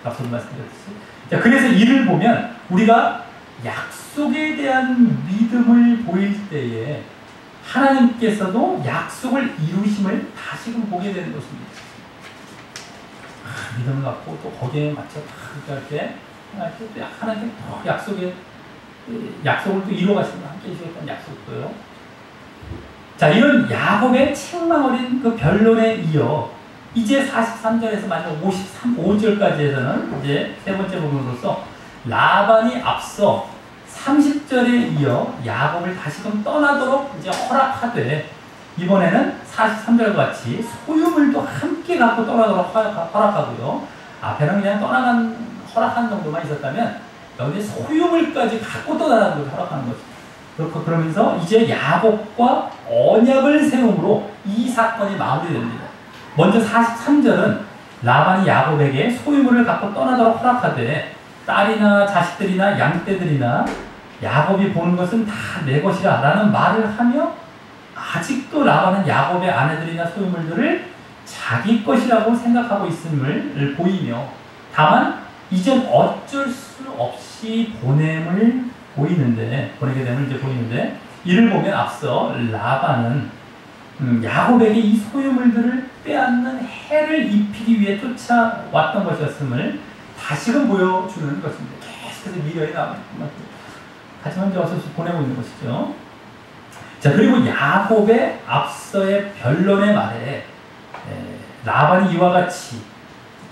앞서 말씀드렸듯이. 자, 그래서 이를 보면 우리가 약속에 대한 믿음을 보일 때에 하나님께서도 약속을 이루심을 다시금 보게 되는 것입니다. 믿음을 갖고 또 거기에 맞춰 이렇게 하나님께 더 약속을 또 이루어가시면 함께 해주셨다는 약속도요. 자, 이런 야곱의 책망 어린 그 변론에 이어 이제 43절에서 마지막 5절까지에서는 이제 세 번째 부분으로서 라반이 앞서 30절에 이어 야곱을 다시금 떠나도록 이제 허락하되 이번에는 43절과 같이 소유물도 함께 갖고 떠나도록 허락하고요. 앞에는 그냥 허락한 정도만 있었다면 여기 소유물까지 갖고 떠나라는 걸 허락하는 거죠. 그러면서 이제 야곱과 언약을 세움으로 이 사건이 마무리됩니다. 먼저 43절은 라반이 야곱에게 소유물을 갖고 떠나도록 허락하되 딸이나 자식들이나 양떼들이나 야곱이 보는 것은 다 내 것이라 라는 말을 하며 아직도 라반은 야곱의 아내들이나 소유물들을 자기 것이라고 생각하고 있음을 보이며 다만 이젠 어쩔 수 없이 보내게 됨을 이제 보이는데 이를 보면 앞서 라반은 야곱에게 이 소유물들을 빼앗는 해를 입히기 위해 쫓아왔던 것이었음을 다시금 보여주는 것입니다. 계속해서 미련이 하지만 이제 어쩔 수 없이 보내고 있는 것이죠. 자, 그리고 야곱의 앞서의 변론의 말에 라반이 이와 같이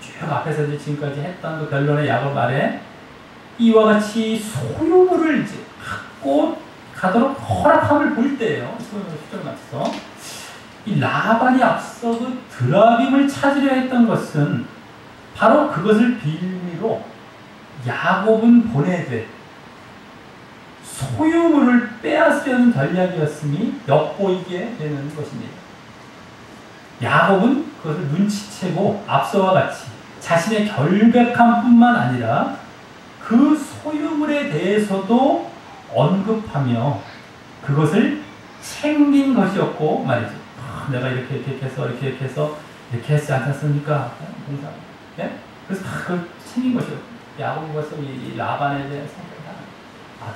쭉 앞에서 이제 지금까지 했던 그 변론의 야곱 말에 이와 같이 소유물을 이제 갖고 가도록 허락함을 볼 때예요. 소유물을 수정을 맞춰서 이 라반이 앞서 그 드라빔을 찾으려 했던 것은 바로 그것을 빌미로 야곱은 보내되 소유물을 빼앗으려는 전략이었음이 엿보이게 되는 것입니다. 야곱은 그것을 눈치채고 앞서와 같이 자신의 결백함뿐만 아니라 그 소유물에 대해서도 언급하며 그것을 챙긴 것이었고 말이죠. 내가 이렇게 해서 이렇게 했지 않았습니까? 공사. 네? 그래서 다 그걸 챙긴 것이었고 야곱이 벌써 이 라반에 대한 성격이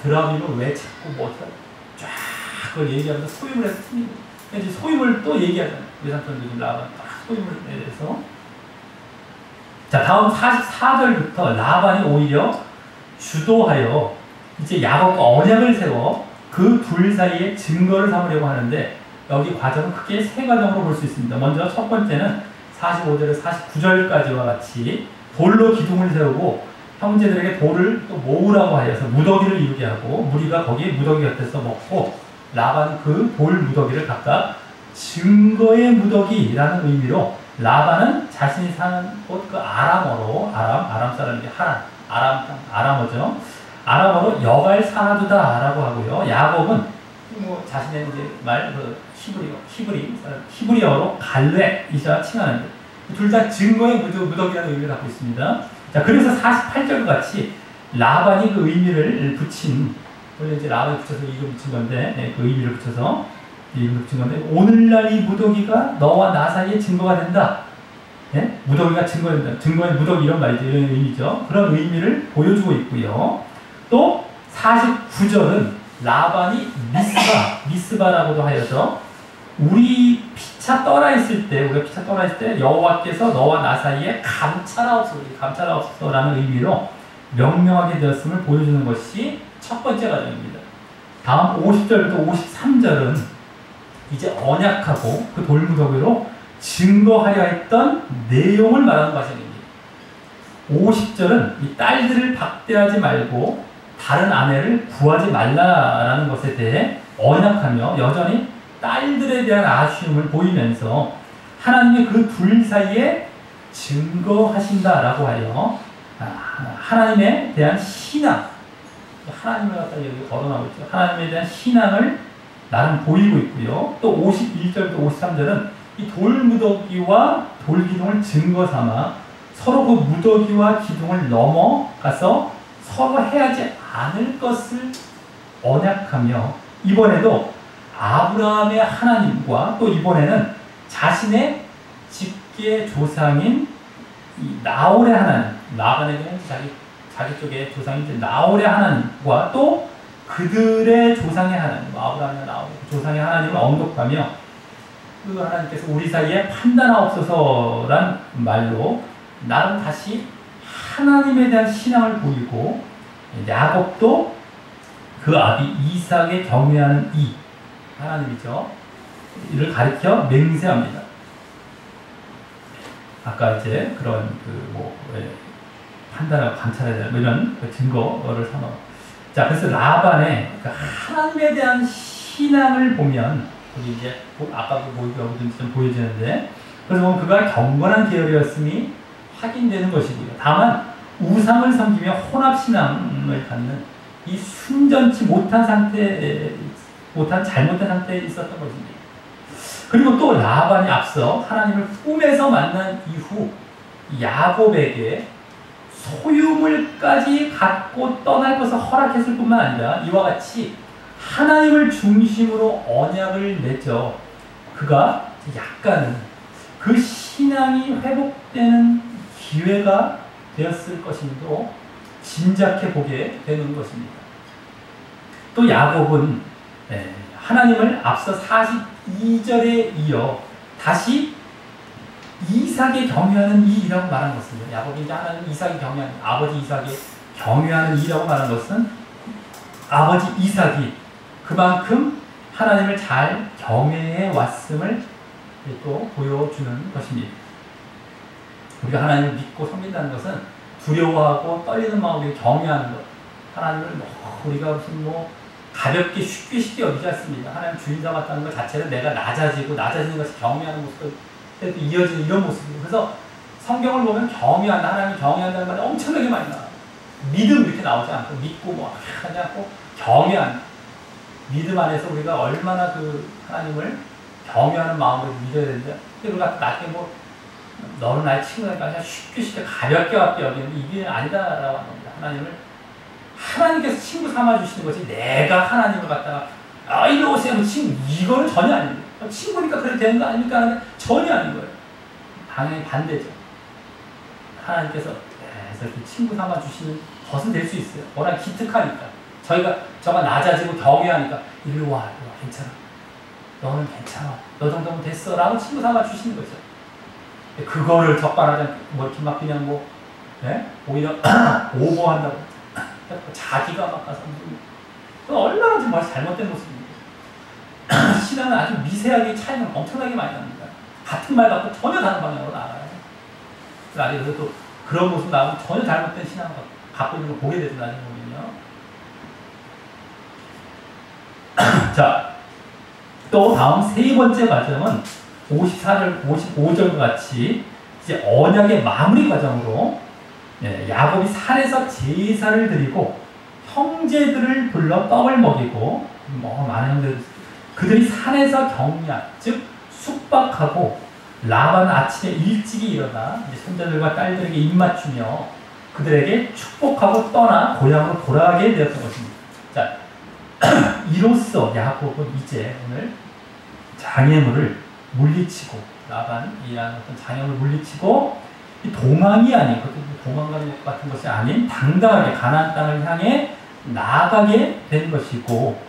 드라빔을 왜 찾고 쫙 그걸 얘기하면서 소유물에서 챙긴 거예요. 이제 소유물 또 얘기하잖아요. 외삼촌도 지금 라반 딱 소유물에 대해서. 자, 다음 44절부터 라반이 오히려 주도하여 이제 야곱과 언약을 세워 그 둘 사이에 증거를 삼으려고 하는데 여기 과정은 크게 세 과정으로 볼 수 있습니다. 먼저 첫 번째는 45절에서 49절까지와 같이 돌로 기둥을 세우고 형제들에게 돌을 또 모으라고 하여서 무더기를 이루게 하고 무리가 거기에 무더기 곁에서 먹고 라반은 그 돌 무더기를 각각 증거의 무더기라는 의미로 라반은 자신이 사는 곳 그 아람어로 아람 사람이 하란 아람어죠. 아람어로 여갈 사두다라고 하고요. 야곱은 뭐 자신의 이제 말 그 히브리어로 갈레이자 칭하는데 둘 다 증거의 무더기라는 의미를 갖고 있습니다. 자, 그래서 48절과 같이 라반이 그 의미를 붙인 원래 이제 라반이 붙여서 이걸 붙인 건데 그 의미를 붙여서 이걸 붙인 건데 오늘날 이 무더기가 너와 나 사이에 증거가 된다. 예? 무더기가 증거된다. 증거의 무더기 이런 말이죠. 이런 의미죠. 그런 의미를 보여주고 있고요. 또 49절은 라반이 미스바라고도 하여서 우리가 피차 떠나 있을 때 여호와께서 너와 나 사이에 감찰하옵소서라는 의미로 명명하게 되었음을 보여주는 것이 첫 번째 과정입니다. 다음 50절부터 53절은 이제 언약하고 그 돌무더기로 증거하려 했던 내용을 말하는 과정입니다. 50절은 이 딸들을 박대하지 말고 다른 아내를 구하지 말라라는 것에 대해 언약하며 여전히 딸들에 대한 아쉬움을 보이면서 하나님이 그 둘 사이에 증거하신다라고 하여 하나님에 대한 신앙, 하나님을 갖다 여기 거론하고 있죠. 하나님에 대한 신앙을 나름 보이고 있고요. 또 51절부터 53절은 이 돌무더기와 돌기둥을 증거 삼아 서로 그 무더기와 기둥을 넘어가서 서로 해하지 않을 것을 언약하며 이번에도 아브라함의 하나님과 또 이번에는 자신의 직계 조상인 이 나홀의 하나님, 라반에게는 자기 쪽의 조상인 나홀의 하나님과 또 그들의 조상의 하나님, 아브라함과 나홀의 조상의 하나님을 언급하며 그 하나님께서 우리 사이에 판단하옵소서란 말로 나름 다시 하나님에 대한 신앙을 보이고 야곱도 그 아비 이삭에 경외하는 이 하나님이죠. 이를 가리켜 맹세합니다. 아까 이제 그런 판단하고 관찰해야 되는 이런 증거를 삼아. 자, 그래서 라반의 하나님에 대한 신앙을 보면 여기 이제 아까 보기가 좀 보여지는데 그래서 보면 그가 경건한 계열이었음이 확인되는 것이고요. 다만 우상을 섬기며 혼합신앙을 갖는 이 순전치 못한 잘못된 상태에 있었던 것입니다. 그리고 또 라반이 앞서 하나님을 꿈에서 만난 이후 야곱에게 소유물까지 갖고 떠날 것을 허락했을 뿐만 아니라 이와 같이 하나님을 중심으로 언약을 맺어 그가 약간은 그 신앙이 회복되는 기회가 되었을 것임도 짐작해 보게 되는 것입니다. 또 야곱은 하나님을 앞서 42절에 이어 다시 이삭에 경외하는 이라고 말한 것은 야곱이 이제 하나님 이삭에 경외하는 아버지 이삭에 경외하는 이라고 말한 것은 아버지 이삭이 그만큼 하나님을 잘 경외해 왔음을 또 보여주는 것입니다. 우리가 하나님을 믿고 섬긴다는 것은 두려워하고 떨리는 마음에 경외하는 것. 하나님을 우리가 무슨 가볍게 쉽게 여기지 않습니다. 하나님 주인 삼았다는 것 자체는 내가 낮아지는 것이 경외하는 모습으로 이어지는 이런 모습이고, 그래서 성경을 보면 경외한다, 하나님을 경외한다는 말이 엄청나게 많이 나와요. 믿음 이렇게 나오지 않고 믿고 하지 않고 경외한다. 믿음 안에서 우리가 얼마나 그 하나님을 경외하는 마음으로 믿어야 되는데, 우리가 나중에 너는 나의 친구니까 그냥 쉽게 가볍게 여기는데 이게 아니다라고 하는 겁니다. 하나님께서 친구 삼아주시는 것이 내가 하나님을 갖다가 이리 오세요 친구, 이거는 전혀 아닙니다. 친구니까 그래도 되는 거 아닙니까? 하는데 전혀 아닌 거예요. 당연히 반대죠. 하나님께서 이렇게 친구 삼아주시는 것은 될 수 있어요. 워낙 기특하니까. 저가 낮아지고 경외하니까 이리 와, 괜찮아. 너는 괜찮아. 너 정도면 됐어. 라고 친구 삼아주시는 거죠. 그거를 적반하지 않고 이렇게 막 그냥 오히려 오버한다고 자기가 막 가서 얼마나 정말 잘못된 모습입니다. 신앙은 아주 미세하게 차이는 엄청나게 많이 납니다. 같은 말 갖고 전혀 다른 방향으로 나가요. 그래서 또 그런 모습 나오면 전혀 잘못된 신앙을 갖고 있는 걸 보게 되죠. 나중에 보면요. 자, 또 다음 세 번째 과정은 54절, 55절과 같이 이제 언약의 마무리 과정으로 야곱이 산에서 제사를 드리고 형제들을 불러 떡을 먹이고 많은 형제들, 그들이 산에서 경야, 즉 숙박하고 라반은 아침에 일찍이 일어나 손자들과 딸들에게 입맞추며 그들에게 축복하고 떠나 고향으로 돌아가게 되었던 것입니다. 자, 이로써 야곱은 이제 오늘 장애물을 물리치고, 라반이라는 어떤 장애물을 물리치고 도망이 아닌, 도망가는 것 같은 것이 아닌 당당하게 가나안 땅을 향해 나아가게 된 것이고,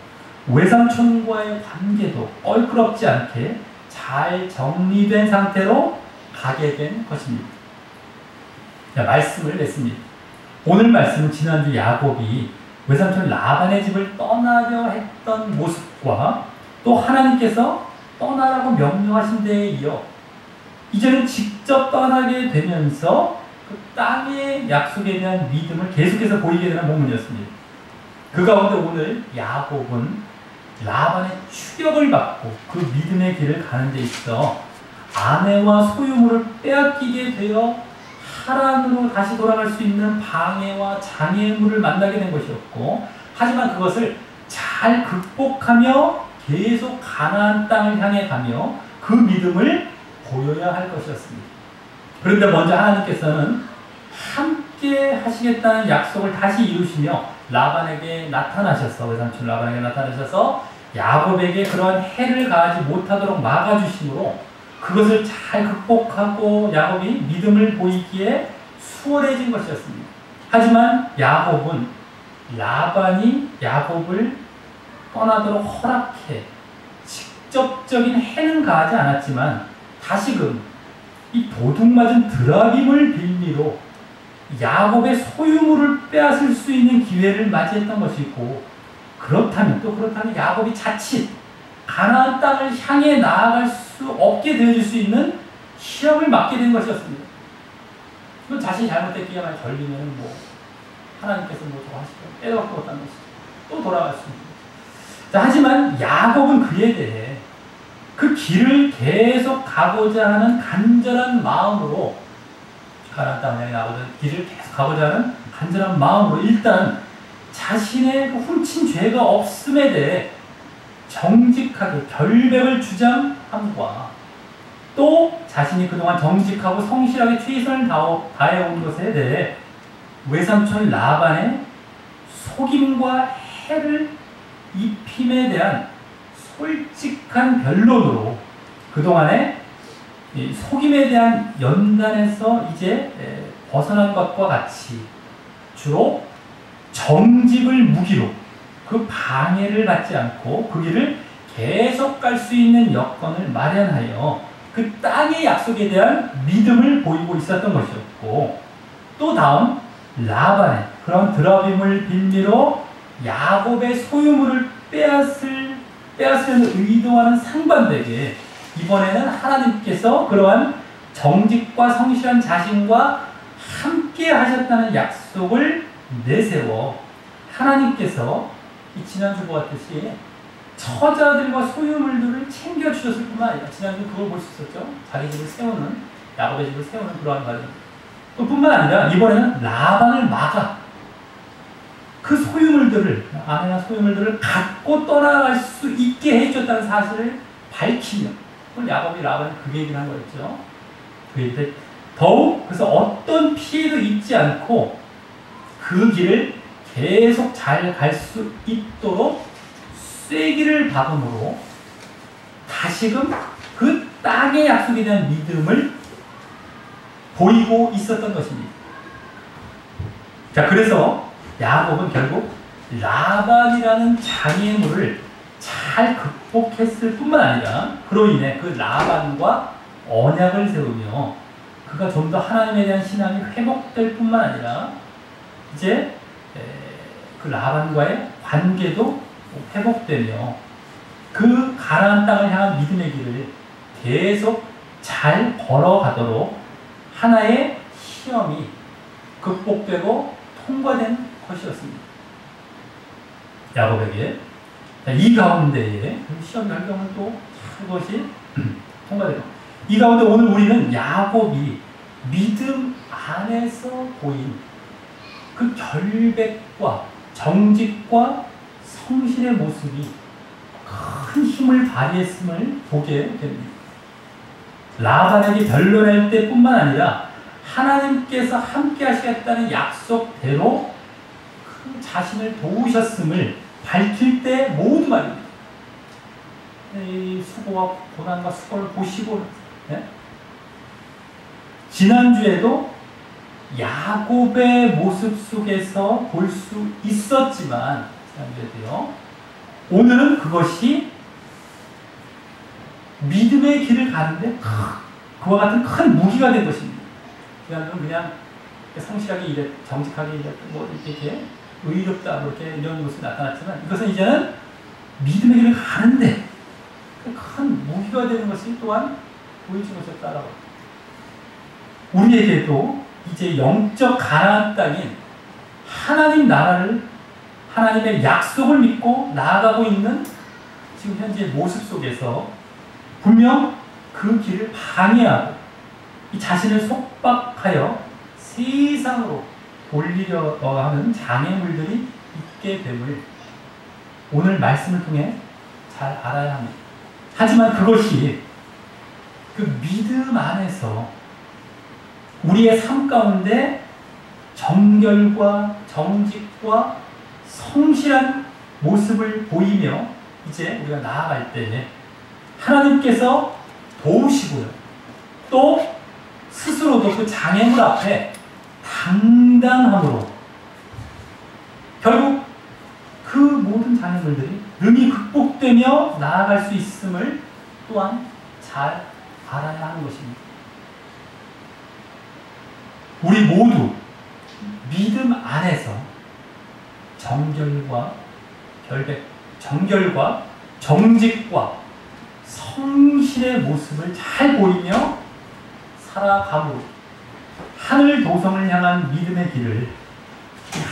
외삼촌과의 관계도 껄끄럽지 않게 잘 정리된 상태로 가게 된 것입니다. 자, 말씀을 냈습니다. 오늘 말씀은 지난주 야곱이 외삼촌 라반의 집을 떠나려 했던 모습과 또 하나님께서 떠나라고 명령하신 데에 이어 이제는 직접 떠나게 되면서 그 땅의 약속에 대한 믿음을 계속해서 보이게 되는 본문이었습니다. 그 가운데 오늘 야곱은 라반의 추격을 받고 그 믿음의 길을 가는 데 있어 아내와 소유물을 빼앗기게 되어 하란으로 다시 돌아갈 수 있는 방해와 장애물을 만나게 된 것이었고, 하지만 그것을 잘 극복하며 계속 가나안 땅을 향해 가며 그 믿음을 보여야 할 것이었습니다. 그런데 먼저 하나님께서는 함께 하시겠다는 약속을 다시 이루시며 라반에게 나타나셔서, 외삼촌 라반에게 나타나셔서 야곱에게 그러한 해를 가하지 못하도록 막아주심으로 그것을 잘 극복하고 야곱이 믿음을 보이기에 수월해진 것이었습니다. 하지만 야곱은 라반이 야곱을 떠나도록 허락해 직접적인 해는 가하지 않았지만 다시금 이 도둑맞은 드라빔을 빌미로 야곱의 소유물을 빼앗을 수 있는 기회를 맞이했던 것이고, 그렇다면 야곱이 자칫 가나안 땅을 향해 나아갈 수 없게 되어질 수 있는 시험을 맞게 된 것이었습니다. 그건 자신이 잘못됐기에만 걸리면 하나님께서 저거 하시고 빼앗고 못하는 것이죠. 또 돌아갈 수 있는 것이죠. 자, 하지만 야곱은 그에 대해 그 길을 계속 가고자 하는 간절한 마음으로, 가나안 땅을 향해 나아가는 길을 계속 가고자 하는 간절한 마음으로 일단 자신의 그 훔친 죄가 없음에 대해 정직하게 결백을 주장함과 또 자신이 그동안 정직하고 성실하게 최선을 다해온 것에 대해 외삼촌 라반의 속임과 해를 입힘에 대한 솔직한 변론으로 그동안의 속임에 대한 연단에서 이제 벗어난 것과 같이 주로 정직을 무기로 그 방해를 받지 않고 그 길을 계속 갈 수 있는 여건을 마련하여 그 땅의 약속에 대한 믿음을 보이고 있었던 것이었고, 또 다음 라반의 그런 드라빔을 빌미로 야곱의 소유물을 빼앗을 빼앗으려는 의도와는 상반되게 이번에는 하나님께서 그러한 정직과 성실한 자신과 함께 하셨다는 약속을 내세워 하나님께서 이 지난주 보았듯이 처자들과 소유물들을 챙겨주셨을 뿐만 아니라 지난주 그걸 볼 수 있었죠. 자기 집을 세우는, 야곱의 집을 세우는 그러한 과정. 또 뿐만 아니라 이번에는 라반을 막아 그 소유물들을, 아내나 소유물들을 갖고 떠나갈 수 있게 해줬다는 사실을 밝히며, 그걸 야곱이 라반이 그 얘기를 한 거였죠. 그 얘기를 더욱 그래서 어떤 피해도 입지 않고 그 길을 계속 잘 갈 수 있도록 쐐기를 박음으로 다시금 그 땅의 약속에 대한 믿음을 보이고 있었던 것입니다. 자, 그래서 야곱은 결국 라반이라는 장애물을 잘 극복했을 뿐만 아니라 그로 인해 그 라반과 언약을 세우며 그가 좀 더 하나님에 대한 신앙이 회복될 뿐만 아니라 이제 그 라반과의 관계도 회복되며 그 가나안 땅을 향한 믿음의 길을 계속 잘 걸어가도록 하나의 시험이 극복되고 통과된 것이었습니다. 야곱에게. 이 가운데에 시험 결정은 또 그것이 통과되고, 이 가운데 오늘 우리는 야곱이 믿음 안에서 보인 그 결백과 정직과 성실의 모습이 큰 힘을 발휘했음을 보게 됩니다. 라반에게 변론할 때뿐만 아니라 하나님께서 함께 하시겠다는 약속대로 그 자신을 도우셨음을 밝힐 때 모두 말입니다. 이 수고와 고난과 수고를 보시고, 네? 지난주에도 야곱의 모습 속에서 볼 수 있었지만, 지난주에도요, 오늘은 그것이 믿음의 길을 가는데 그와 같은 큰 무기가 된 것입니다. 지난주는 그냥 성실하게 정직하게 뭐 이렇게 의롭다, 이렇게 이런 모습이 나타났지만, 이것은 이제는 믿음의 길을 가는데 큰 무기가 되는 것이 또한 보여진 것이었다라고. 우리에게도 이제 영적 가나안 땅인 하나님 나라를, 하나님의 약속을 믿고 나아가고 있는 지금 현재 모습 속에서 분명 그 길을 방해하고 이 자신을 속박하여 세상으로 돌리려 하는 장애물들이 있게 됨을 오늘 말씀을 통해 잘 알아야 합니다. 하지만 그것이 그 믿음 안에서 우리의 삶 가운데 정결과 정직과 성실한 모습을 보이며 이제 우리가 나아갈 때 하나님께서 도우시고요. 또 스스로도 그 장애물 앞에 당당함으로 결국 그 모든 장애물들이 능히 극복되며 나아갈 수 있음을 또한 잘 알아야 하는 것입니다. 우리 모두 믿음 안에서 정결과 정직과 성실의 모습을 잘 보이며 살아감으로 하늘 도성을 향한 믿음의 길을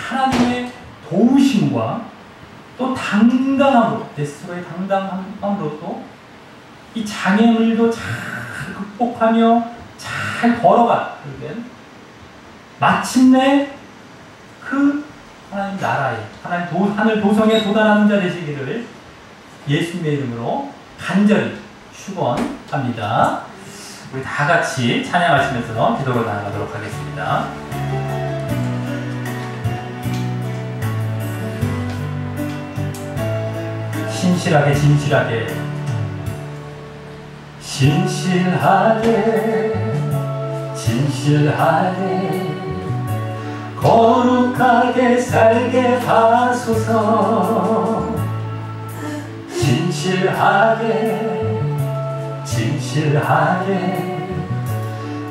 하나님의 도우심과 또 당당함으로, 내 스스로의 당당함으로 또 이 장애물도 잘 극복하며 잘 걸어가 마침내 그 하나님 나라에, 하늘 도성에 도달하는 자 되시기를 예수님의 이름으로 간절히 축원합니다. 우리 다 같이 찬양하시면서 기도로 나아가도록 하겠습니다. 신실하게 거룩하게 살게 하소서. 진실하게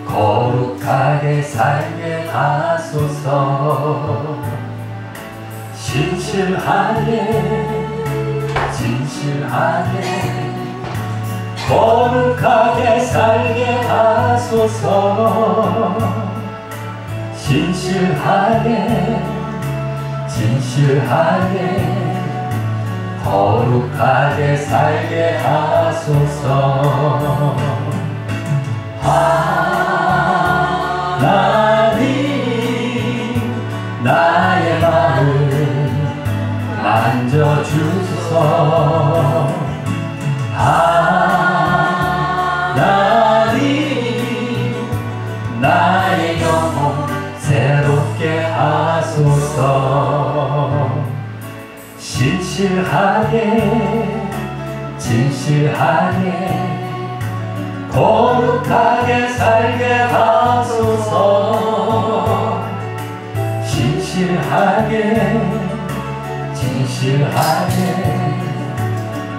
거룩하게 살게 하소서. 진실하게 진실하게 거룩하게 살게 하소서. 진실하게 거룩하게 살게 하소서. 하나님 나의 마음 만져주소서. 하나님 나의 영혼 새롭게 하소서. 진실하게 거룩하게 살게 하소서. 진실하게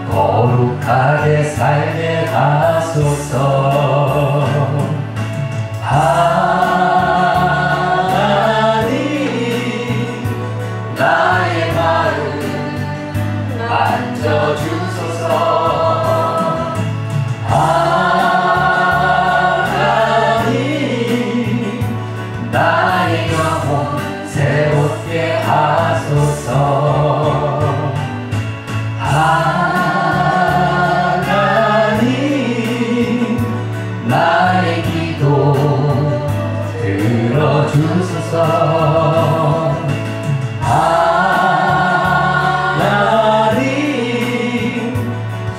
거룩하게 살게 하소서. 하나님 나의 마음 만져주소서. 하나님 나의 영혼 새롭게 하소서. 하나님 나의 기도 들어주소서. 하나님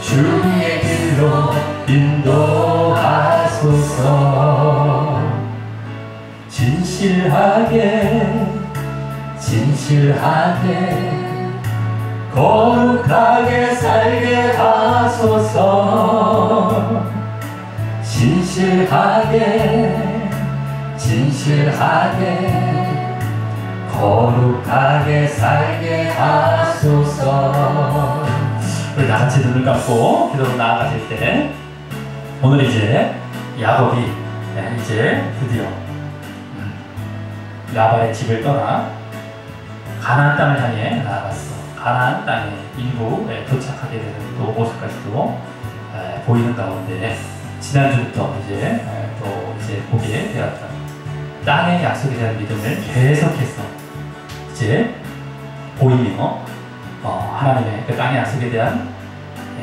주의 길로 인도하소서. 진실하게 거룩하게 살게 하소서. 진실하게 거룩하게 살게 하소서. 우리 다같이 눈을 감고 기도로 나아가실 때, 오늘 이제 야곱이 이제 드디어 라반의 집을 떠나 가나안 땅을 향해 나아갔어. 가나안 땅에 일부 도착하게 되는 또 모습까지도 보이는 가운데, 지난주부터 이제 또 이제 보게 되었던 땅의 약속에 대한 믿음을 계속해서 이제 보이며 하나님의 그 땅의 약속에 대한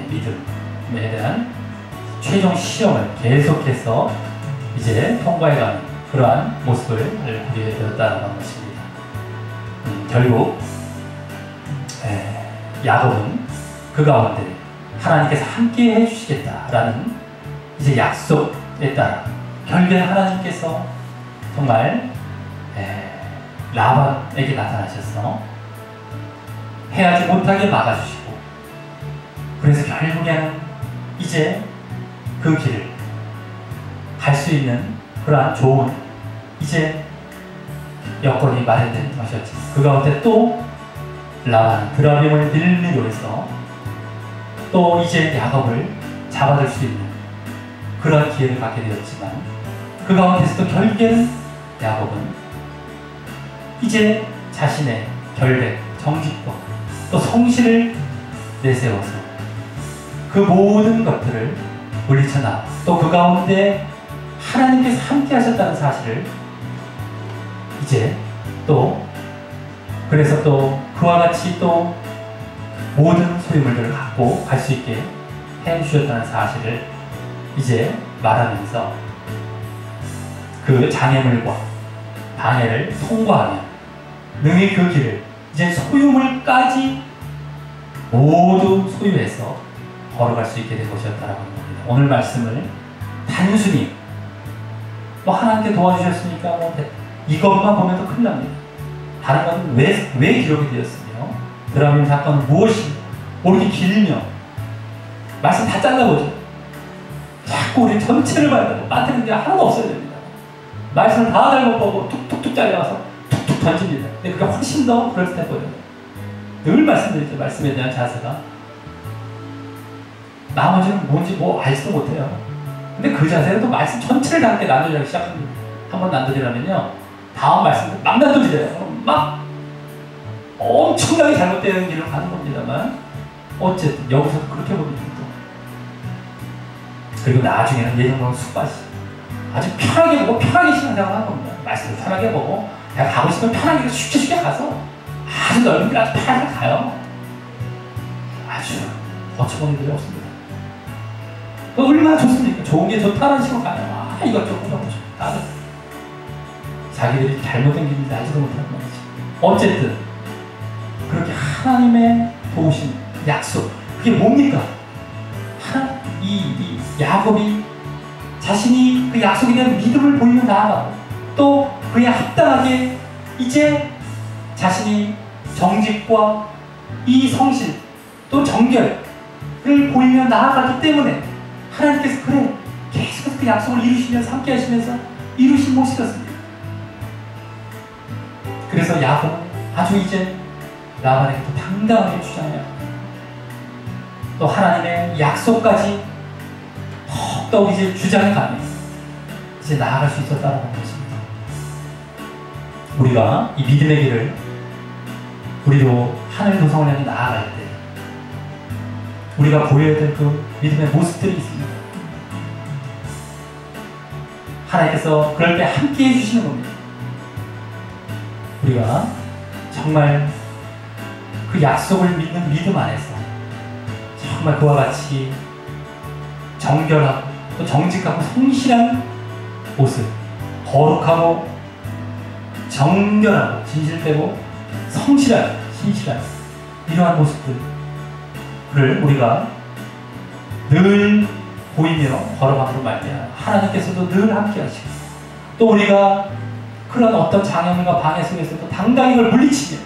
믿음에 대한 최종 시험을 계속해서 이제 통과해가는 그러한 모습을 보게 되었다는 것입니다. 결국 야곱은 그 가운데 하나님께서 함께 해주시겠다라는 이제 약속에 따라 결국에 하나님께서 정말 라반에게 나타나셔서 해하지 못하게 막아주시고, 그래서 결국에는 이제 그 길을 갈 수 있는 그러한 좋은 이제 여건이 마련된 것이었지. 그 가운데 또 라반은 드라빔을 빌미로 해서 또 이제 야곱을 잡아들 수 있는 그런 기회를 갖게 되었지만, 그 가운데서도 결국에는 야곱은 이제 자신의 결백, 정직과 또 성실을 내세워서 그 모든 것들을 물리쳐나 또 그 가운데 하나님께서 함께 하셨다는 사실을 이제 또 그래서 또 그와 같이 또 모든 소유물들을 갖고 갈 수 있게 해주셨다는 사실을 이제 말하면서 그 장애물과 방해를 통과하면 능히 그 길을 이제 소유물까지 모두 소유해서 걸어갈 수 있게 된 것이었다라고 합니다. 오늘 말씀을 단순히 하나님께 도와주셨으니까 이것만 보면 큰일 납니다. 다른 건 왜 기록이 되었으며 드라빔 사건은 무엇이 이렇게 길며 말씀 다 잘라보죠. 자꾸 우리 전체를 봐야 되고 빠뜨리는 게 하나도 없어야 됩니다. 말씀을 다 잘못 보고 툭툭툭 잘라서 툭툭 던집니다. 근데 그게 훨씬 더 그럴듯해 보여요. 늘 말씀드리죠. 말씀에 대한 자세가 나머지는 뭔지 알지도 못해요. 근데 그 자세는 또 말씀 전체를 다 함께 나누기 시작합니다. 한번 나누려면요, 다음 말씀을 막 나누지래요. 막 엄청나게 잘못되는 길을 가는 겁니다만, 어쨌든 여기서 그렇게 보면 또 그리고 나중에는 예정으로 숙박이 아주 편하게 보고 편하게 신앙생활 하는 겁니다. 말씀을 편하게 보고 내가 가고 싶으면 편하게 쉽게 가서 아주 넓은 길 아주 편하게 가요. 아주 거쳐보는 일이 없습니다. 얼마나 좋습니까? 좋은 게 좋다는 식으로 가요. 이것저것 좋다. 자기들이 잘못된 길인지 알지도 못하는 말이지. 어쨌든 그렇게 하나님의 도우심, 약속, 그게 뭡니까? 이 야곱이 자신이 그 약속에 대한 믿음을 보이며 나아가고 또 그에 합당하게 이제 자신이 정직과 이 성실 또 정결을 보이며 나아가기 때문에 하나님께서 그래 계속해서 그 약속을 이루시면서 함께 하시면서 이루신 모습이었습니다. 그래서 야곱은 아주 이제 라반에게 또 당당하게 주장해요. 또 하나님의 약속까지 더욱 이제 주장해가며 이제 나아갈 수 있었다는 것입니다. 우리가 이 믿음의 길을 우리도 하늘 도성을 향해 나아갈 때 우리가 보여야 될 그 믿음의 모습들이 있습니다. 하나님께서 그럴 때 함께 해주시는 겁니다. 우리가 정말 그 약속을 믿는 믿음 안에서 정말 그와 같이 정결하고 또 정직하고 성실한 모습, 거룩하고 정결하고 진실되고 성실한 신실한 이러한 모습들을 우리가 늘 보이며 걸어가므로 말미암아 하나님께서도 늘 함께 하시고 또 우리가 그런 어떤 장애물과 방해 속에서도 당당히 그걸 물리칠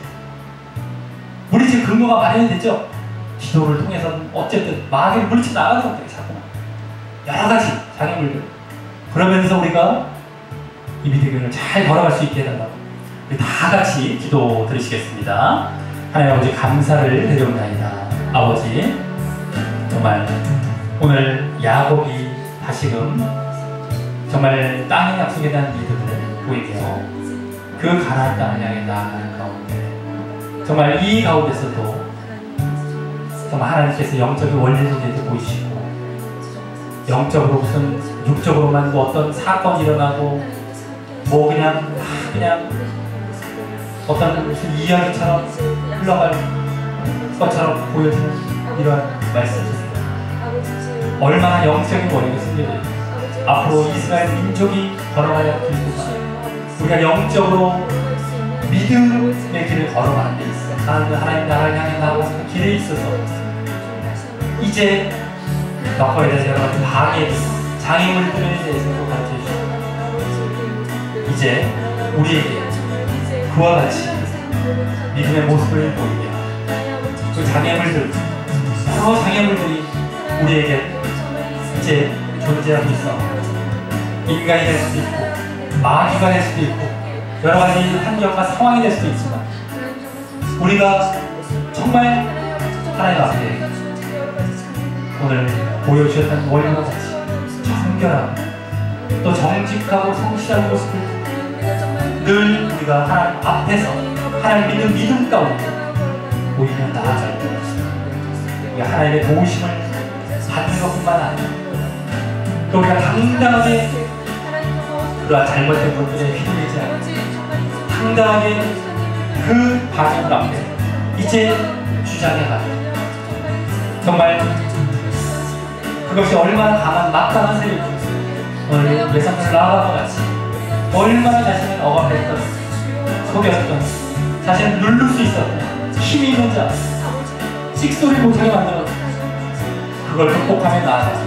근거가 마련되죠. 기도를 통해서는 어쨌든 마귀를 물리쳐 나가는 것들이 자꾸만 여러 가지 장애물들 그러면서 우리가 이 믿음의 길을 잘 걸어갈 수 있게 해달라고 우리 다 같이 기도 드리시겠습니다. 하나님 아버지 감사를 드리옵나이다. 아버지 정말 오늘 야곱이 다시금 정말 땅의 약속에 대한 믿음을 보이며 그 가나안 땅을 향해 나아가는 가운데 정말 이 가운데서도 정말 하나님께서 영적인 원리를 보이시고 영적으로 무슨 육적으로만 뭐 어떤 사건이 일어나고 뭐 그냥 어떤 무슨 이야기처럼 흘러갈 것처럼 보여지는 이러한 말씀이십니다. 얼마나 영적인 원리가 생겨요. 앞으로 이스라엘 민족이 걸어가야 할 길이구나. 우리가 영적으로 믿음의 길을 걸어가는 데 있어. 하나님 나라를 향해 나아가는 길에 있어서 이제 겪어야 될 여러 가지 방해, 장애물들에 대해서도 가르쳐 주시고 이제 우리에게 그와 같이 믿음의 모습을 보이며 그 장애물들, 여러 장애물들이 우리에게 이제 존재하고 있어. 인간이 될 수도 있고 마귀가 될 수도 있고 여러 가지 환경과 상황이 될 수도 있지만 우리가 정말 하나님 앞에 오늘 보여주셨던 원리와 같이 정결하고 또 정직하고 성실한 모습을 늘 우리가 하나님 앞에서 하나님 믿는 믿음 가운데 보이며 나아갈 때 우리가 하나님의 도우심을 받는 것뿐만 아니라 또 우리가 당당하게 그러한 잘못된 것들에 휘둘리지 않고 당당하게 그 방향 앞에 이제 주장해가는 정말 그것이 얼마나 강한 막강한 세력인지 오늘 예상을 나아가고 같이 얼마나 자신을 억압했던 속였던 자신을 누를 수 있었던 힘이 있는 자 찍소리 못하게 만들었던 그걸 극복하며 나아가서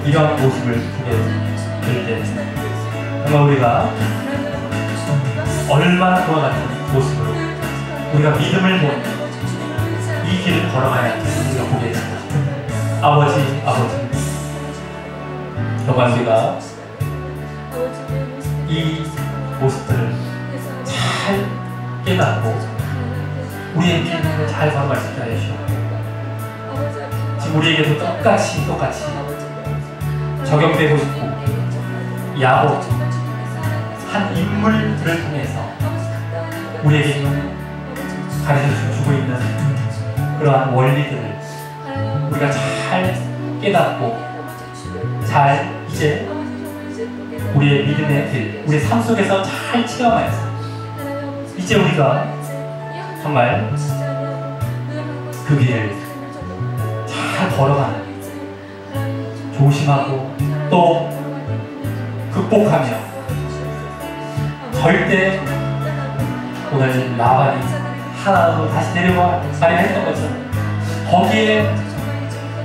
이러한 모습을 보게 될 때 정말 우리가 얼마나 그와 같은 모습으로 우리가 믿음을 모으는 이 길을 걸어가야 할지 우리가 보게 됩니다. 아버지 정말 우리가 이 모습들을 잘 깨닫고 우리의 믿음을 잘 걸어갈 수 있게 해주시고 지금 우리에게도 똑같이 적용되고 있고 야곱 한 인물들을 통해서 우리에게 가르쳐주고 있는 그러한 원리들을 우리가 잘 깨닫고 잘 이제 우리의 믿음의 길, 우리 삶 속에서 잘 체험해서 이제 우리가 정말 그 길을 잘 걸어가는 조심하고 또 극복하며 절대 오늘 라반이 하나로 다시 내려와 마련했던 것처럼 거기에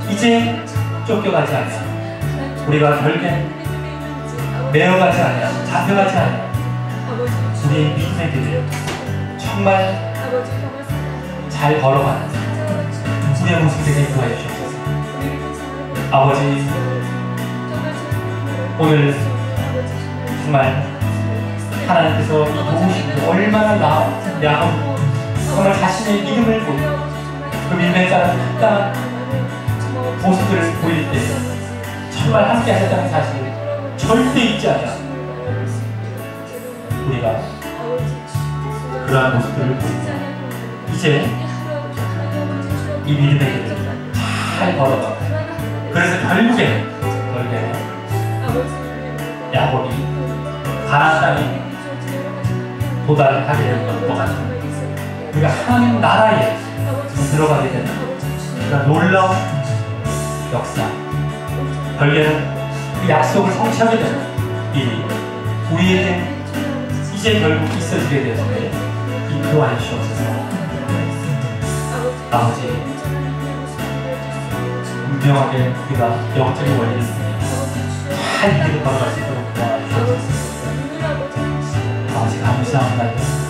이제 쫓겨가지 않냐, 우리가 결국엔 매어가지 않냐, 잡혀가지 않냐, 우리의 믿음의 길을 정말 잘 걸어가는 우리의 모습 되게 인도하여 주옵소서. 아버지, 오늘 정말 하나님께서 이 도우심도 얼마나 야곱 정말 자신의 믿음을 보여 그 믿음에 따른 합당한 모습들을 보일 때 정말 함께 하셨다는 사실을 절대 잊지 않아 우리가 그러한 모습들을 보이며 이제 이 믿음의 길을 잘 걸어가. 그래서 결국에 야곱이 가나안 땅에 도달하게 된 것 같은 우리가 하나님 나라에 들어가게 되는 그런 놀라운 역사, 결국에는 그 약속을 성취하게 되는 일이 우리에게 이제 결국 있어지게 되는데 인도하여 주옵소서. 아버지, 분명하게 우리가 영적인 원리를 잘 이기는 걸어갈 수 있도록 도와주옵소서. 아버지, 감사합니다.